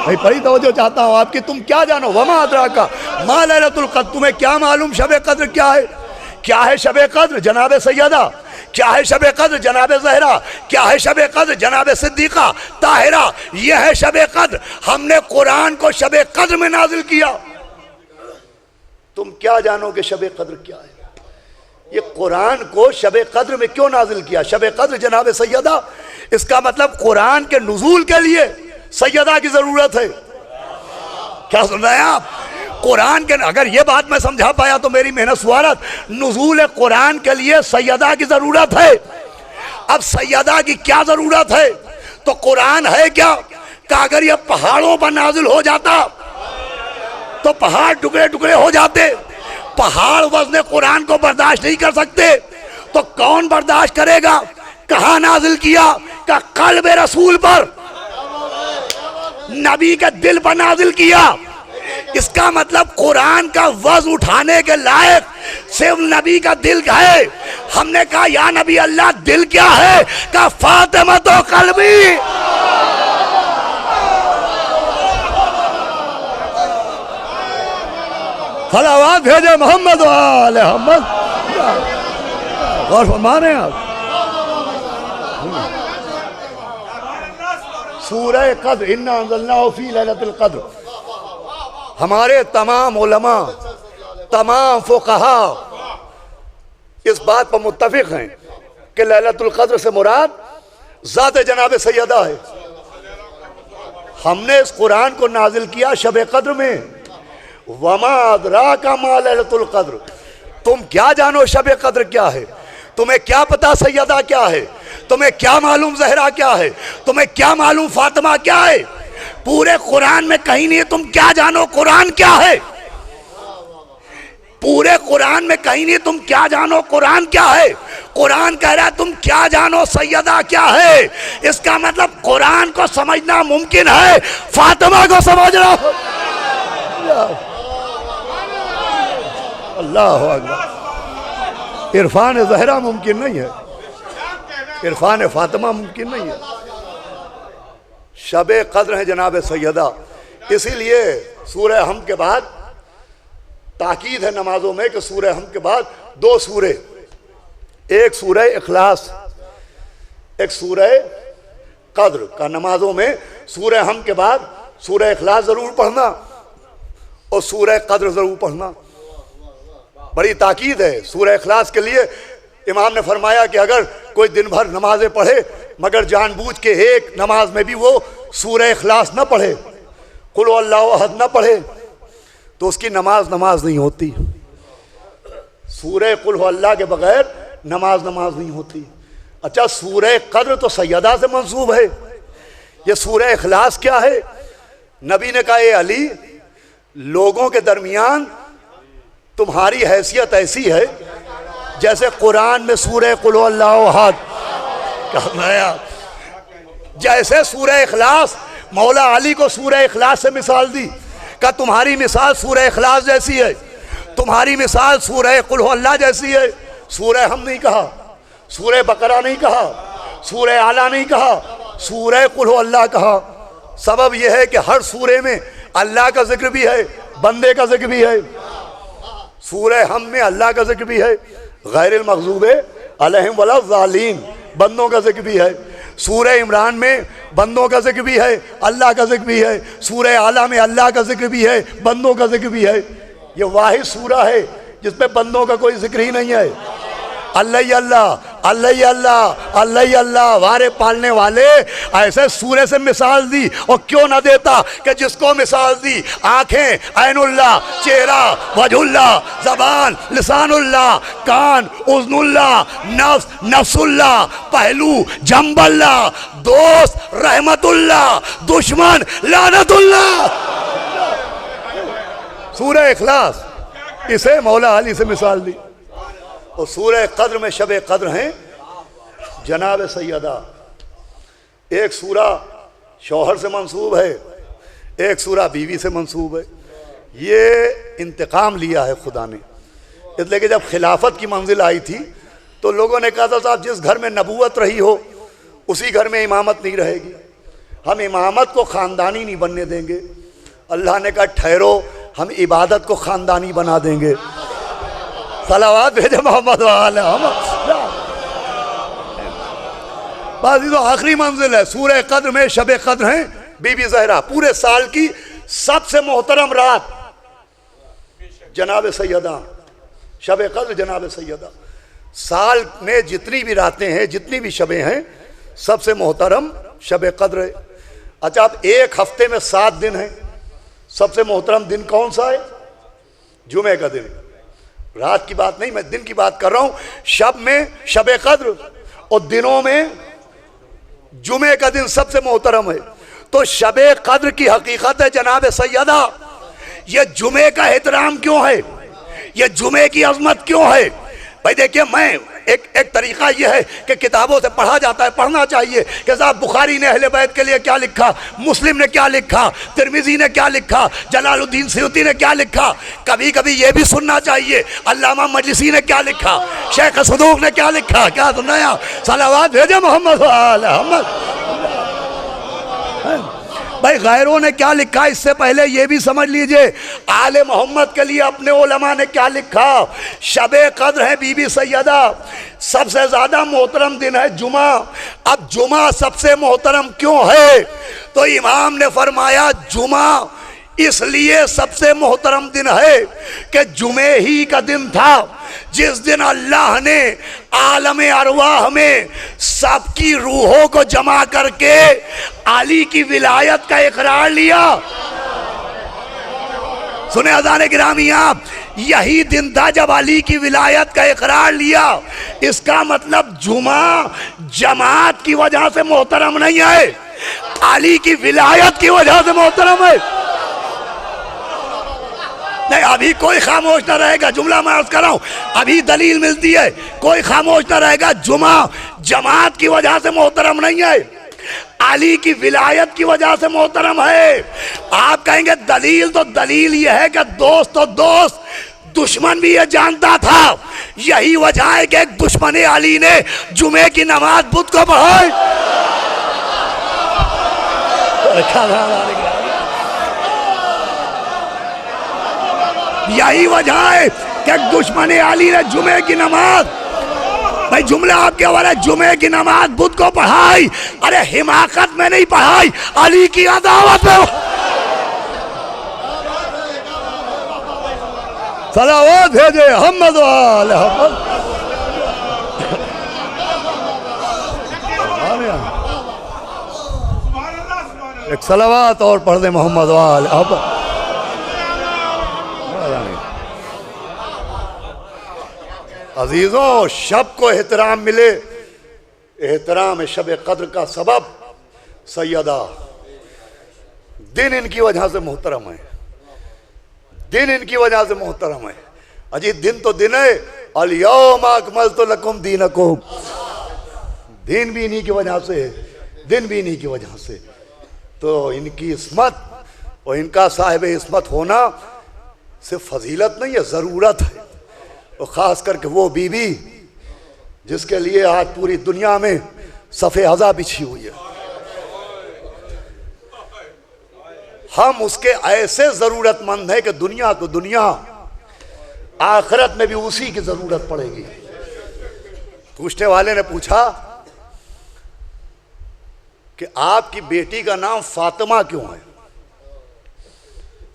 بھائی بڑی توجہ چاہتا ہوں آپ کی، تم کیا جانو؟ وما ادراک ما لیلۃ القدر، تمہیں کیا معلوم شب قدر کیا ہے؟ کیا ہے شب قدر جناب سیدہ؟ کیا ہے شب قدر جناب زہرا؟ کیا ہے شب قدر جناب صدیقہ طاہرہ؟ یہ ہے شب قدر۔ ہم نے قرآن کو شب قدر میں نازل کیا۔ تم کیا جانو کہ شب قدر کیا ہے؟ یہ قرآن کو شب قدر میں کیوں نازل کیا؟ شب قدر جناب سیدہ، اس کا مطلب قرآن کے نزول کے لیے سیدہ کی ضرورت ہے۔ کیا سن رہے ہیں آپ؟ قرآن کے اگر یہ بات میں سمجھا پایا تو میری محنت سوارت۔ نزول قرآن کے لیے سیدہ کی ضرورت ہے۔ اب سیدہ کی کیا ضرورت ہے؟ تو قرآن ہے کیا کہ اگر یہ پہاڑوں پر نازل ہو جاتا تو پہاڑ ٹکڑے ٹکڑے ہو جاتے۔ پہاڑ وزن قرآن کو برداشت نہیں کر سکتے تو کون برداشت کرے گا؟ کہاں نازل کیا؟ کہ قلب رسول پر، نبی کے دل پر نازل کیا۔ اس کا مطلب قرآن کا وزن اٹھانے کے لائق صرف نبی کا دل ہے۔ ہم نے کہا یا نبی اللہ دل کیا ہے؟ کہ فاطمہ تو قلبی۔ صلوات بھیجے محمد وآل محمد۔ غور فرما رہے ہیں آپ؟ سورہ قدر، انا انزلناہ فی لیلۃ القدر، ہمارے تمام علماء، تمام فقہا اس بات پر متفق ہیں کہ لیلۃ القدر سے مراد ذات جناب سیدہ ہے۔ ہم نے اس قرآن کو نازل کیا شب قدر میں۔ وما ادراک ما لیلۃ القدر، تم کیا جانو شب قدر کیا ہے؟ تمہیں کیا پتا سیدہ کیا ہے؟ تمہیں کیا معلوم زہرا کیا ہے؟ تمہیں کیا معلوم فاطمہ کیا ہے؟ پورے قرآن میں کہیں نہیں ہے تم کیا جانو قرآن کیا ہے۔ پورے قرآن میں کہیں نہیں تم کیا جانو قرآن کیا ہے۔ قرآن کہہ رہا ہے تم کیا جانو سیدہ کیا ہے۔ اس کا مطلب قرآن کو سمجھنا ممکن ہے، فاطمہ کو سمجھنا۔ اللہ اکبر۔ عرفان زہرا ممکن نہیں ہے، عرفان فاطمہ ممکن نہیں ہے، شب قدر ہے جناب سیدہ۔ اسی لیے سورہ حمد کے بعد تاکید ہے نمازوں میں کہ سورہ حمد کے بعد دو سورے، ایک سورہ اخلاص، ایک سورہ قدر کا، نمازوں میں سورہ حمد کے بعد سورہ اخلاص ضرور پڑھنا اور سورہ قدر ضرور پڑھنا۔ بڑی تاکید ہے سورہ اخلاص کے لیے۔ امام نے فرمایا کہ اگر کوئی دن بھر نمازیں پڑھے مگر جان بوجھ کے ایک نماز میں بھی وہ سورہ اخلاص نہ پڑھے، قل هو اللہ احد نہ پڑھے، تو اس کی نماز نہیں ہوتی۔ سورہ قل هو اللہ کے بغیر نماز نہیں ہوتی۔ اچھا سورہ قدر تو سیدہ سے منسوب ہے، یہ سورہ اخلاص کیا ہے؟ نبی نے کہا اے علی، لوگوں کے درمیان تمہاری حیثیت ایسی ہے جیسے قرآن میں سورہ قل هو اللہ احد، جیسے سورہ اخلاص مولا علی کو سورہ اخلاص سے مثال دی، کہ تمہاری مثال سورہ اخلاص جیسی ہے، تمہاری مثال سورہ قل هو اللہ جیسی ہے۔ سورہ حمد نہیں کہا، سورہ بقرہ نہیں کہا، سورہ اعلیٰ نہیں کہا، سورہ قل هو اللہ کہا۔ سبب یہ ہے کہ ہر سورے میں اللہ کا ذکر بھی ہے، بندے کا ذکر بھی ہے۔ سورہ حمد میں اللہ کا ذکر بھی ہے، غیر المغضوب علیہم ولا الضالین، بندوں کا ذکر بھی ہے۔ سورہ عمران میں بندوں کا ذکر بھی ہے، اللہ کا ذکر بھی ہے۔ سورہ اعلیٰ میں اللہ کا ذکر بھی ہے، بندوں کا ذکر بھی ہے۔ یہ واحد سورہ ہے جس میں بندوں کا کوئی ذکر ہی نہیں ہے۔ اللہ اللہ اللہ اللہ اللہ اللہ، وارے پالنے والے، ایسے سورے سے مثال دی، اور کیوں نہ دیتا کہ جس کو مثال دی، آنکھیں عین اللہ، چہرہ وجہ اللہ، زبان لسان اللہ، کان اذن اللہ، نفس نفس اللہ، پہلو جنب اللہ، دوست رحمت اللہ، دشمن لعنت اللہ۔ سورہ اخلاص اسے مولا علی سے مثال دی۔ اور سورہ قدر میں شب قدر ہیں جناب سیدہ۔ ایک سورہ شوہر سے منسوب ہے، ایک سورہ بیوی سے منسوب ہے۔ یہ انتقام لیا ہے خدا نے، اس لیے کہ جب خلافت کی منزل آئی تھی تو لوگوں نے کہا تھا صاحب جس گھر میں نبوت رہی ہو اسی گھر میں امامت نہیں رہے گی، ہم امامت کو خاندانی نہیں بننے دیں گے۔ اللہ نے کہا ٹھہرو، ہم عبادت کو خاندانی بنا دیں گے۔ صلوات بھیجے محمد وآلہ محمد۔ بس یہ تو آخری منزل ہے۔ سورہ قدر میں شب قدر ہیں بی بی زہرا، پورے سال کی سب سے محترم رات جناب سیدہ، شب قدر جناب سیدہ۔ سال میں جتنی بھی راتیں ہیں، جتنی بھی شبیں ہیں، سب سے محترم شب قدر ہے۔ اچھا اب ایک ہفتے میں 7 دن ہیں، سب سے محترم دن کون سا ہے؟ جمعہ کا دن۔ رات کی بات نہیں، میں دن کی بات کر رہا ہوں۔ شب میں شب قدر اور دنوں میں جمعہ کا دن سب سے محترم ہے۔ تو شب قدر کی حقیقت ہے جناب سیدہ، یہ جمعہ کا احترام کیوں ہے، یہ جمعہ کی عظمت کیوں ہے؟ بھائی دیکھیے، میں ایک طریقہ یہ ہے کہ کتابوں سے پڑھا جاتا ہے، پڑھنا چاہیے کہ صاحب بخاری نے اہل بیت کے لیے کیا لکھا، مسلم نے کیا لکھا، ترمذی نے کیا لکھا، جلال الدین سیوطی نے کیا لکھا۔ کبھی کبھی یہ بھی سننا چاہیے علامہ مجلسی نے کیا لکھا، شیخ صدوق نے کیا لکھا، کیا سنایا؟ صلوات بھیجے محمد وآلہ محمد۔ بھائی غیروں نے کیا لکھا، اس سے پہلے یہ بھی سمجھ لیجئے آل محمد کے لیے اپنے علماء نے کیا لکھا۔ شب قدر ہے بی بی سیدہ، سب سے زیادہ محترم دن ہے جمعہ۔ اب جمعہ سب سے محترم کیوں ہے؟ تو امام نے فرمایا جمعہ اس لیے سب سے محترم دن ہے کہ جمعہ ہی کا دن تھا جس دن اللہ نے عالم ارواح میں سب کی روحوں کو جمع کر کے علی کی ولایت کا اقرار لیا۔ سنیں عزیزان گرامی، آپ یہی دن تھا جب علی کی ولایت کا اقرار لیا۔ اس کا مطلب جمعہ جماعت کی وجہ سے محترم نہیں ہے، علی کی ولایت کی وجہ سے محترم ہے۔ نہیں، ابھی کوئی خاموش نہ رہے گا، جملہ میں عرض کر رہا ہوں، ابھی دلیل ملتی ہے، کوئی خاموش نہ رہے گا۔ جمعہ جماعت کی وجہ سے محترم نہیں ہے، علی کی ولایت کی وجہ سے محترم ہے۔ آپ کہیں گے دلیل، تو دلیل یہ ہے کہ دوست تو دوست دشمن بھی یہ جانتا تھا. یہی وجہ ہے کہ ایک دشمن علی نے جمعے کی نماز بدھ کو پڑھائی. یہی وجہ ہے کہ دشمن علی نے جمعے کی نماز، بھائی جملہ آپ کے حوالے، جمعے کی نماز بدھ کو پڑھائی. ارے حماقت میں نہیں پڑھائی، علی کی عداوت میں. صلوات بھیجے محمد وآل محمد. ایک صلوات اور پڑھ دیں محمد وآل محمد. عزیزوں، شب کو احترام ملے. احترام شب قدر کا سبب سیدہ. دن ان کی وجہ سے محترم ہے، دن ان کی وجہ سے محترم ہے. اجی دن تو دن ہے. الیوم اکملت لکم دینکم. دین بھی انہی کی وجہ سے ہے، دن بھی انہی کی وجہ سے. تو ان کی عصمت اور ان کا صاحب عصمت ہونا صرف فضیلت نہیں ہے، ضرورت ہے. اور خاص کر کے وہ بی بی جس کے لیے آج پوری دنیا میں صف عزا بچھی ہوئی ہے. ہم اس کے ایسے ضرورت مند ہیں کہ دنیا تو دنیا، آخرت میں بھی اسی کی ضرورت پڑے گی. پوچھنے والے نے پوچھا کہ آپ کی بیٹی کا نام فاطمہ کیوں ہے؟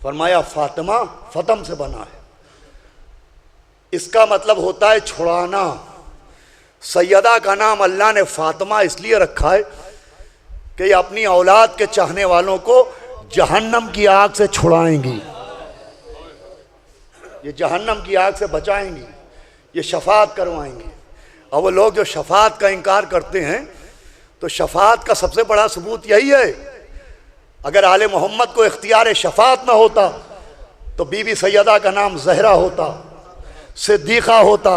فرمایا فاطمہ فتم سے بنا ہے، اس کا مطلب ہوتا ہے چھڑانا. سیدہ کا نام اللہ نے فاطمہ اس لیے رکھا ہے کہ یہ اپنی اولاد کے چاہنے والوں کو جہنم کی آگ سے چھڑائیں گی، یہ جہنم کی آگ سے بچائیں گی، یہ شفاعت کروائیں گی. اور وہ لوگ جو شفاعت کا انکار کرتے ہیں، تو شفاعت کا سب سے بڑا ثبوت یہی ہے. اگر آل محمد کو اختیار شفاعت نہ ہوتا تو بی بی سیدہ کا نام زہرا ہوتا، صدیقہ ہوتا،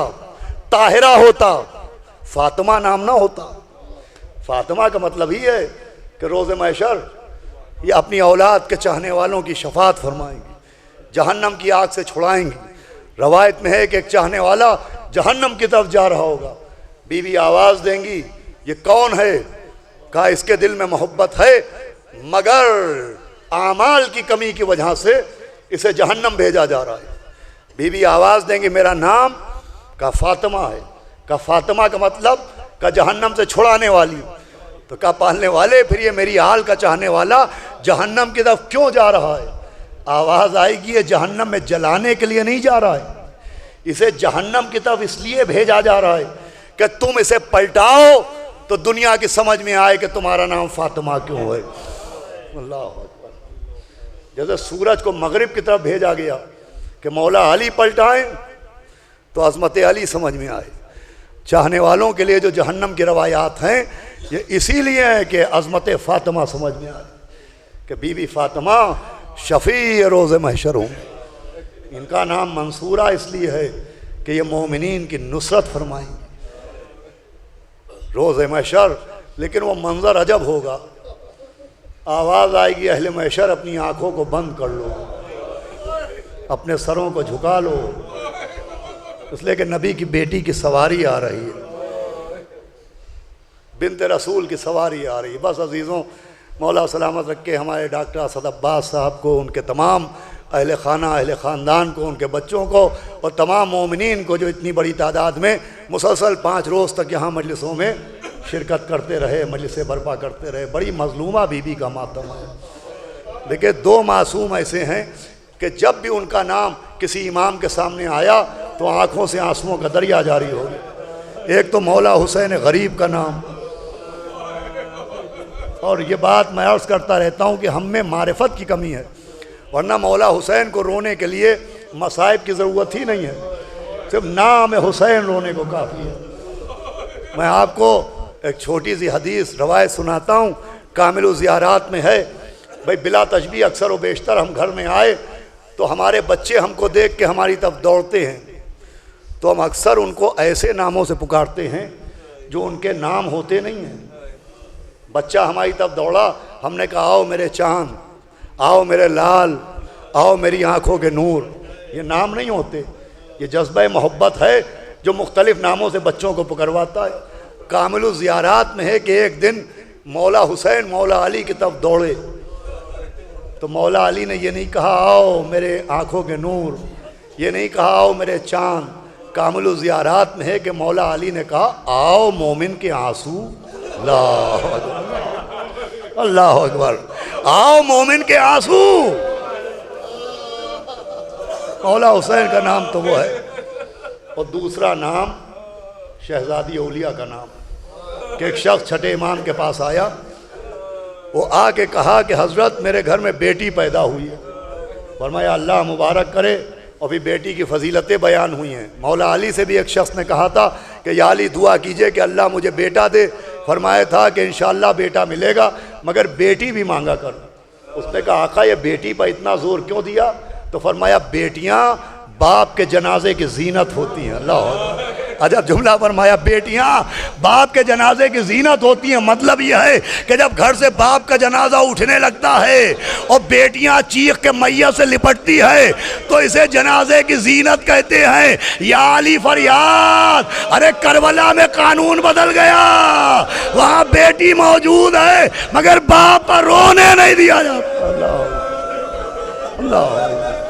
طاہرہ ہوتا، فاطمہ نام نہ ہوتا. فاطمہ کا مطلب ہی ہے کہ روز محشر یہ اپنی اولاد کے چاہنے والوں کی شفاعت فرمائیں گی، جہنم کی آگ سے چھڑائیں گی. روایت میں ہے کہ ایک چاہنے والا جہنم کی طرف جا رہا ہوگا، بی بی آواز دیں گی یہ کون ہے؟ کہا اس کے دل میں محبت ہے مگر اعمال کی کمی کی وجہ سے اسے جہنم بھیجا جا رہا ہے. بی بی آواز دیں گی میرا نام، کہا فاطمہ ہے. کہا فاطمہ کا مطلب؟ کہا جہنم سے چھڑانے والی. تو کہا پالنے والے پھر یہ میری آل کا چاہنے والا جہنم کی طرف کیوں جا رہا ہے؟ آواز آئے گی یہ جہنم میں جلانے کے لیے نہیں جا رہا ہے، اسے جہنم کی طرف اس لیے بھیجا جا رہا ہے کہ تم اسے پلٹاؤ تو دنیا کی سمجھ میں آئے کہ تمہارا نام فاطمہ کیوں ہے. اللہ اکبر. جیسے سورج کو مغرب کی طرف بھیجا گیا کہ مولا علی پلٹائیں تو عظمت علی سمجھ میں آئے. چاہنے والوں کے لیے جو جہنم کی روایات ہیں یہ اسی لیے ہے کہ عظمت فاطمہ سمجھ میں آئے کہ بی بی فاطمہ شفیع روز محشر ہوں. ان کا نام منصورہ اس لیے ہے کہ یہ مومنین کی نصرت فرمائیں روز محشر. لیکن وہ منظر عجب ہوگا. آواز آئے گی اہل محشر اپنی آنکھوں کو بند کر لو، اپنے سروں کو جھکا لو، اس لیے کہ نبی کی بیٹی کی سواری آ رہی ہے، بنت رسول کی سواری آ رہی ہے. بس عزیزوں، مولا سلامت رکھے ہمارے ڈاکٹر اسد عباس صاحب کو، ان کے تمام اہل خانہ اہل خاندان کو، ان کے بچوں کو اور تمام مومنین کو جو اتنی بڑی تعداد میں مسلسل 5 روز تک یہاں مجلسوں میں شرکت کرتے رہے، مجلسیں برپا کرتے رہے. بڑی مظلومہ بی بی کا ماتم ہے. دیکھیں 2 معصوم ایسے ہیں کہ جب بھی ان کا نام کسی امام کے سامنے آیا تو آنکھوں سے آنسوؤں کا دریا جاری ہو گیا. ایک تو مولا حسین غریب کا نام. اور یہ بات میں عرض کرتا رہتا ہوں کہ ہم میں معرفت کی کمی ہے، ورنہ مولا حسین کو رونے کے لیے مصائب کی ضرورت ہی نہیں ہے، صرف نام حسین رونے کو کافی ہے. میں آپ کو ایک چھوٹی سی حدیث روایت سناتا ہوں، کامل الزیارات میں ہے. بھئی بلا تشبیہ اکثر و بیشتر ہم گھر میں آئے تو ہمارے بچے ہم کو دیکھ کے ہماری طرف دوڑتے ہیں، تو ہم اکثر ان کو ایسے ناموں سے پکارتے ہیں جو ان کے نام ہوتے نہیں ہیں. بچہ ہماری طرف دوڑا، ہم نے کہا آؤ میرے چاند، آؤ میرے لال، آؤ میری آنکھوں کے نور. یہ نام نہیں ہوتے، یہ جذبہ محبت ہے جو مختلف ناموں سے بچوں کو پکرواتا ہے۔ کامل الزیارات میں ہے کہ ایک دن مولا حسین مولا علی کی طرف دوڑے تو مولا علی نے یہ نہیں کہا آؤ میرے آنکھوں کے نور، یہ نہیں کہا آؤ میرے چاند۔ کامل الزیارات میں ہے کہ مولا علی نے کہا آؤ مومن کے آنسو۔ اللہ اکبر، اللہ اکبر، آؤ مومن کے آنسو۔ مولا حسین کا نام تو وہ ہے، اور دوسرا نام شہزادی اولیاء کا نام کہ ایک شخص چھٹے امام کے پاس آیا، وہ آ کے کہا کہ حضرت میرے گھر میں بیٹی پیدا ہوئی ہے۔ فرمایا اللہ مبارک کرے، اور بھی بیٹی کی فضیلتیں بیان ہوئی ہیں۔ مولا علی سے بھی ایک شخص نے کہا تھا کہ یا علی دعا کیجئے کہ اللہ مجھے بیٹا دے، فرمایا تھا کہ انشاءاللہ بیٹا ملے گا مگر بیٹی بھی مانگا کر۔ اس نے کہا آقا یہ بیٹی پر اتنا زور کیوں دیا؟ تو فرمایا بیٹیاں باپ کے جنازے کی زینت ہوتی ہیں۔ اللہ عجب جملہ فرمایا، بیٹیاں باپ کے جنازے کی زینت ہوتی ہیں۔ مطلب یہ ہے کہ جب گھر سے باپ کا جنازہ اٹھنے لگتا ہے اور بیٹیاں چیخ کے میت سے لپٹتی ہے تو اسے جنازے کی زینت کہتے ہیں۔ یا علی فریاد، ارے کربلا میں قانون بدل گیا، وہاں بیٹی موجود ہے مگر باپ پر رونے نہیں دیا جاتا۔ اللہ اللہ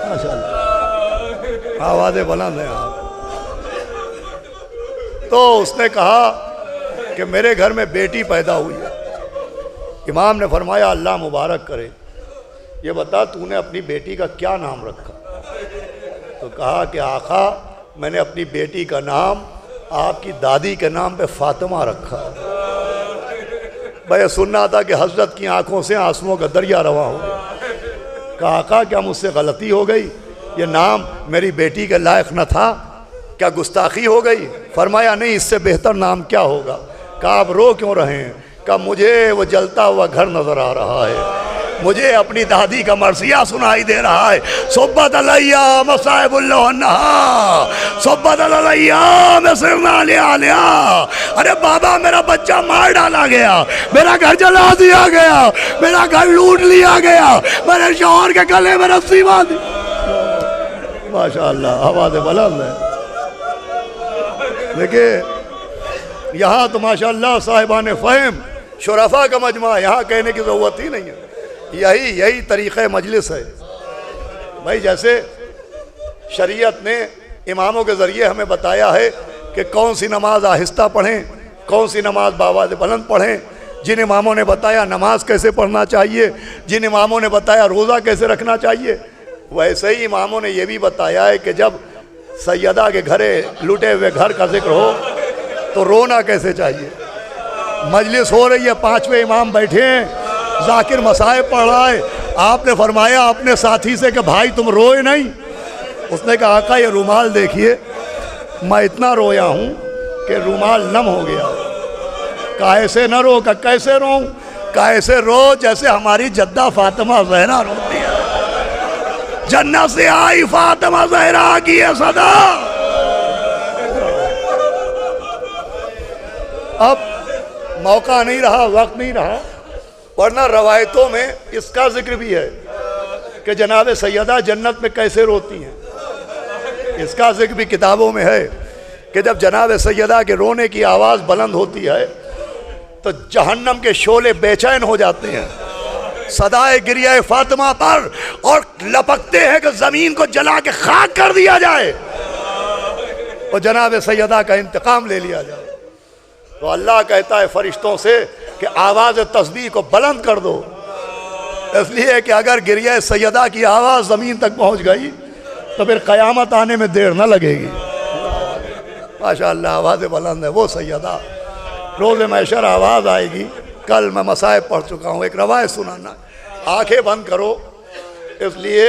ماشاءاللہ، آوازیں بلند ہیں آپ۔ تو اس نے کہا کہ میرے گھر میں بیٹی پیدا ہوئی ہے۔ امام نے فرمایا اللہ مبارک کرے، یہ بتا تو نے اپنی بیٹی کا کیا نام رکھا؟ تو کہا کہ آقا میں نے اپنی بیٹی کا نام آپ کی دادی کے نام پہ فاطمہ رکھا۔ بھائی سننا تھا کہ حضرت کی آنکھوں سے آنسوؤں کا دریا رواں ہو گیا۔ کہا آقا کیا مجھ سے غلطی ہو گئی؟ یہ نام میری بیٹی کے لائق نہ تھا؟ کیا گستاخی ہو گئی؟ فرمایا نہیں، اس سے بہتر نام کیا ہوگا؟ کہا آپ رو کیوں رہے ہیں؟ کہا مجھے وہ جلتا ہوا گھر نظر آ رہا ہے، مجھے اپنی دادی کا مرثیہ سنائی دے رہا ہے، صبت علیہ مصائب اللہ انہا صبت علیہ مصرنا لیا۔ ارے بابا میرا بچہ مار ڈالا گیا، میرا گھر جلا دیا گیا، میرا گھر لوٹ لیا گیا، میرے شوہر کے گلے میں رسی باندھی۔ ماشاءاللہ آواز بلند ہے۔ دیکھیں یہاں تو ماشاءاللہ صاحبان فہم شرفاء کا مجمع، یہاں کہنے کی ضرورت ہی نہیں ہے۔ یہی طریقہ مجلس ہے۔ بھائی جیسے شریعت نے اماموں کے ذریعے ہمیں بتایا ہے کہ کون سی نماز آہستہ پڑھیں، کون سی نماز بآواز بلند پڑھیں، جن اماموں نے بتایا نماز کیسے پڑھنا چاہیے، جن اماموں نے بتایا روزہ کیسے رکھنا چاہیے، ویسے ہی اماموں نے یہ بھی بتایا ہے کہ جب سیدہ کے گھرے لٹے ہوئے گھر کا ذکر ہو تو رونا کیسے چاہیے۔ مجلس ہو رہی ہے، پانچویں امام بیٹھے ہیں، ذاکر مصائب پڑھ رہا ہے، آپ نے فرمایا اپنے ساتھی سے کہ بھائی تم روئے نہیں؟ اس نے کہا آقا یہ رومال دیکھیے، میں اتنا رویا ہوں کہ رومال نم ہو گیا۔ کہا ایسے نہ رو۔ کہا کیسے رو؟ کہا ایسے رو جیسے ہماری جدہ فاطمہ زہرا روتی ہے، جنت سے آئی فاطمہ زہرا کی ہے صدا۔ اب موقع نہیں رہا، وقت نہیں رہا، ورنہ روایتوں میں اس کا ذکر بھی ہے کہ جناب سیدہ جنت میں کیسے روتی ہیں۔ اس کا ذکر بھی کتابوں میں ہے کہ جب جناب سیدہ کے رونے کی آواز بلند ہوتی ہے تو جہنم کے شعلے بے چین ہو جاتے ہیں، صدائے گریہ فاطمہ پر، اور لپکتے ہیں کہ زمین کو جلا کے خاک کر دیا جائے اور جناب سیدہ کا انتقام لے لیا جائے۔ تو اللہ کہتا ہے فرشتوں سے کہ آواز تسبیح کو بلند کر دو، اس لیے کہ اگر گریہ سیدہ کی آواز زمین تک پہنچ گئی تو پھر قیامت آنے میں دیر نہ لگے گی۔ ماشاءاللہ آواز بلند ہے وہ سیدہ، روز محشر آواز آئے گی۔ کل میں مصائب پڑھ چکا ہوں، ایک روایت سنانا، آنکھیں بند کرو اس لیے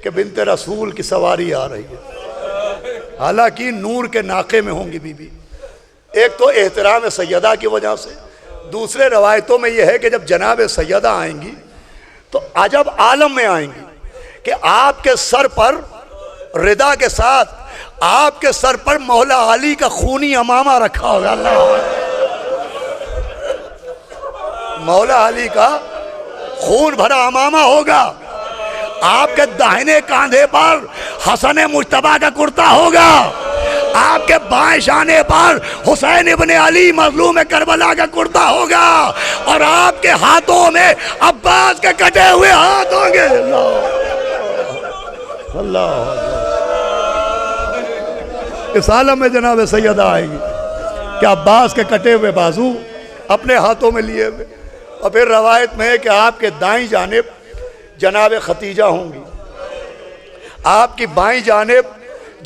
کہ بنت رسول کی سواری آ رہی ہے، حالانکہ نور کے ناقے میں ہوں گی بی بی۔ ایک تو احترام سیدہ کی وجہ سے، دوسرے روایتوں میں یہ ہے کہ جب جناب سیدہ آئیں گی تو عجب عالم میں آئیں گی کہ آپ کے سر پر ردا کے ساتھ آپ کے سر پر مولا علی کا خونی امامہ رکھا ہوگا۔ اللہ مولا علی کا خون بھرا امامہ ہوگا، آپ کے داہنے کاندھے پر حسن مجتبیٰ کا کرتا ہوگا، آپ کے بائیں شانے پر حسین ابن علی مظلوم کربلا کا کرتا ہوگا، اور آپ کے ہاتھوں میں عباس کے کٹے ہوئے ہاتھ ہوں گے۔ اللہ اس عالم میں جناب سیدہ آئے گی کہ عباس کے کٹے ہوئے بازو اپنے ہاتھوں میں لیے ہوئے، اور پھر روایت میں ہے کہ آپ کے دائیں جانب جناب ختیجہ ہوں گی، آپ کی بائیں جانب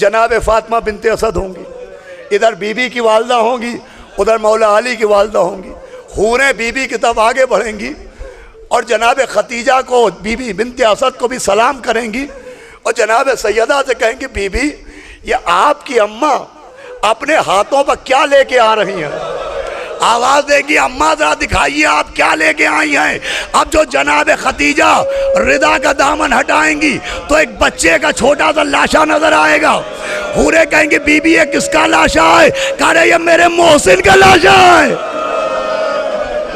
جناب فاطمہ بنت اسد ہوں گی، ادھر بی بی کی والدہ ہوں گی، ادھر مولا علی کی والدہ ہوں گی، حوریں بی بی کی طرف آگے بڑھیں گی اور جناب ختیجہ کو بی بی بنت اسد کو بھی سلام کریں گی، اور جناب سیدہ سے کہیں گی بی بی یہ آپ کی اماں اپنے ہاتھوں پر کیا لے کے آ رہی ہیں؟ آواز دے گی اماں ذرا دکھائیے آپ کیا لے کے آئی ہیں۔ اب جو جناب ختیجہ رضا کا دامن ہٹائیں گی تو ایک بچے کا چھوٹا سا لاشا نظر آئے گا، حوریں کہیں گے بی بی یہ کس کا لاشا ہے؟ کہہ رہے یہ میرے محسن کا لاشا ہے۔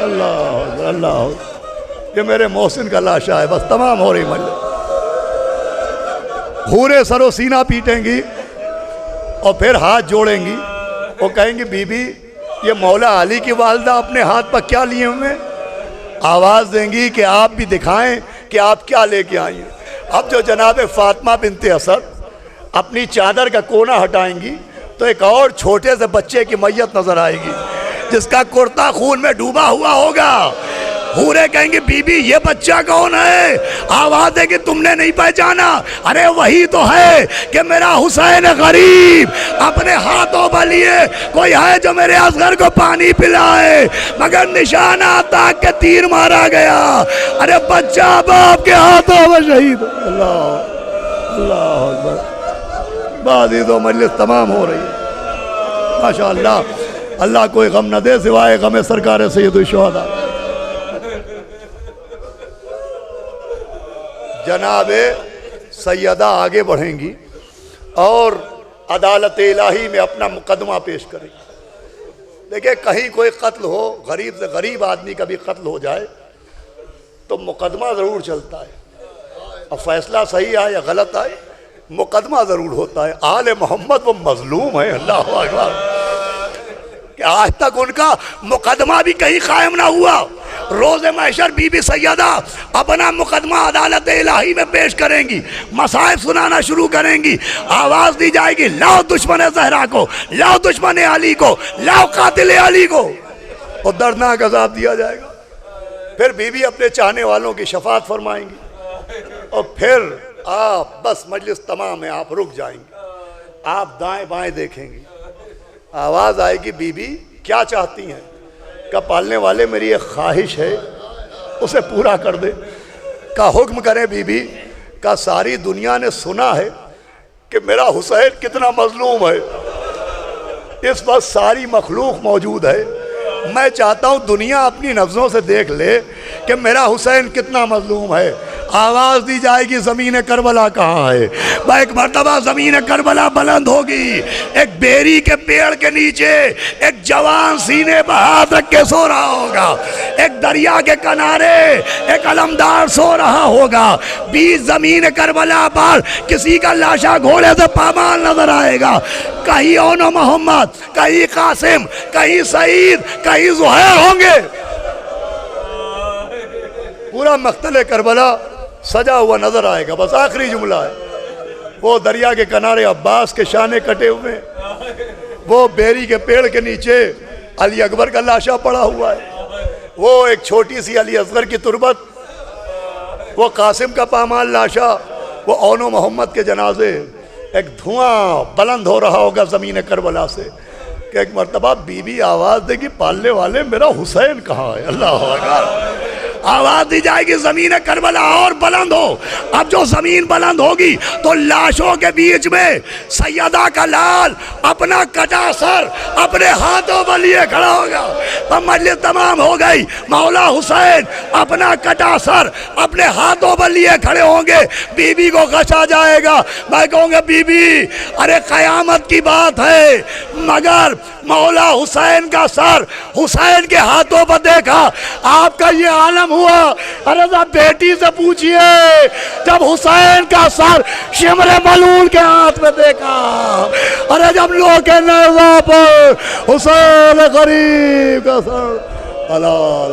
اللہ اللہ یہ میرے محسن کا لاشا ہے۔ بس تمام ہو رہی مجلس، حوریں سر و سینہ پیٹیں گی اور پھر ہاتھ جوڑیں گی، وہ کہیں گی بی بی یہ مولا علی کی والدہ اپنے ہاتھ پر کیا لیے ہوئے؟ آواز دیں گی کہ آپ بھی دکھائیں کہ آپ کیا لے کے آئی ہیں۔ اب جو جناب فاطمہ بنت اسد اپنی چادر کا کونا ہٹائیں گی تو ایک اور چھوٹے سے بچے کی میت نظر آئے گی جس کا کرتا خون میں ڈوبا ہوا ہوگا۔ حوریں کہیں گے بی بی یہ بچہ کون ہے؟ آواز دے کہ تم نے نہیں پہچانا، ارے وہی تو ہے کہ میرا حسین غریب اپنے ہاتھوں پر لیے کوئی ہے جو میرے اصغر کو پانی پلائے، مگر نشانہ تاک کے تیر مارا گیا، ارے بچہ باپ کے ہاتھوں میں شہید۔ اللہ اللہ اکبر۔ بازی تو مجلس تمام ہو رہی ہے ماشاءاللہ۔ اللہ کوئی غم نہ دے سوائے غم سرکار سید الشہداء۔ جناب سیدہ آگے بڑھیں گی اور عدالت الہی میں اپنا مقدمہ پیش کریں گی۔ دیکھیں کہیں کوئی قتل ہو، غریب سے غریب آدمی کا بھی قتل ہو جائے تو مقدمہ ضرور چلتا ہے، اب فیصلہ صحیح آئے یا غلط آئے مقدمہ ضرور ہوتا ہے۔ آل محمد وہ مظلوم ہے، اللہ اکبر، کہ آج تک ان کا مقدمہ بھی کہیں قائم نہ ہوا۔ روز محشر بی بی سیدہ اپنا مقدمہ عدالت الہی میں پیش کریں گی، مصائب سنانا شروع کریں گی، آواز دی جائے گی لاؤ دشمن زہرا کو، لاؤ دشمن علی کو، لاؤ قاتل علی کو، اور دردناک عذاب دیا جائے گا۔ پھر بی بی اپنے چاہنے والوں کی شفاعت فرمائیں گی، اور پھر آپ بس مجلس تمام ہے، آپ رک جائیں گے، آپ دائیں بائیں دیکھیں گی، آواز آئے گی بی بی کیا چاہتی ہیں؟ کہ پالنے والے میری ایک خواہش ہے اسے پورا کر دے۔ کا حکم کرے بی بی، کا ساری دنیا نے سنا ہے کہ میرا حسین کتنا مظلوم ہے، اس وقت ساری مخلوق موجود ہے، میں چاہتا ہوں دنیا اپنی نظروں سے دیکھ لے کہ میرا حسین کتنا مظلوم ہے۔ آواز دی جائے گی زمین کربلا کہاں ہے؟ ایک مرتبہ زمین کربلا بلند ہوگی، ایک بیری کے پیڑ کے نیچے ایک جوان سینے پر ہاتھ رکھ کے سو رہا ہوگا، ایک دریا کے کنارے ایک علمدار سو رہا ہوگا، بیچ زمین کربلا پر کسی کا لاشا گھوڑے سے پامال نظر آئے گا، کہیں اون و محمد، کہیں قاسم، کہیں سعید، کہیں زہیر ہوں گے۔ پورا مقتل کربلا سجا ہوا نظر آئے گا، بس آخری جملہ ہے، وہ دریا کے کنارے عباس کے شانے کٹے ہوئے، وہ بیری کے پیڑ کے نیچے علی اکبر کا لاشا پڑا ہوا ہے، وہ ایک چھوٹی سی علی اصغر کی تربت، وہ قاسم کا پامال لاشا، وہ اون و محمد کے جنازے، ایک دھواں بلند ہو رہا ہوگا زمین کربلا سے کہ ایک مرتبہ بی بی آواز دے گی پالنے والے میرا حسین کہاں ہے؟ اللہ اکبر۔ آواز دی جائے گی زمین کربلا اور بلند ہو۔ اب جو زمین بلند ہوگی تو لاشوں کے بیچ میں سیدہ کا لال اپنا کٹا سر اپنے ہاتھوں پر لیے کھڑا ہوگا، تو مجلس تمام ہو گئی، مولا حسین اپنا کٹا سر اپنے ہاتھوں پر لیے کھڑے ہوں گے، بی بی کو غشا جائے گا، میں کہوں گا بی بی ارے قیامت کی بات ہے، مگر مولا حسین کا سر حسین کے ہاتھوں پر دیکھا، آپ کا یہ عالم ہوا، ارے جب بیٹی سے پوچھئے جب حسین کا سر شمر ملول کے ہاتھ میں دیکھا، ارے جب لوگ کے نیزہ پر حسین غریب کا سر اللہ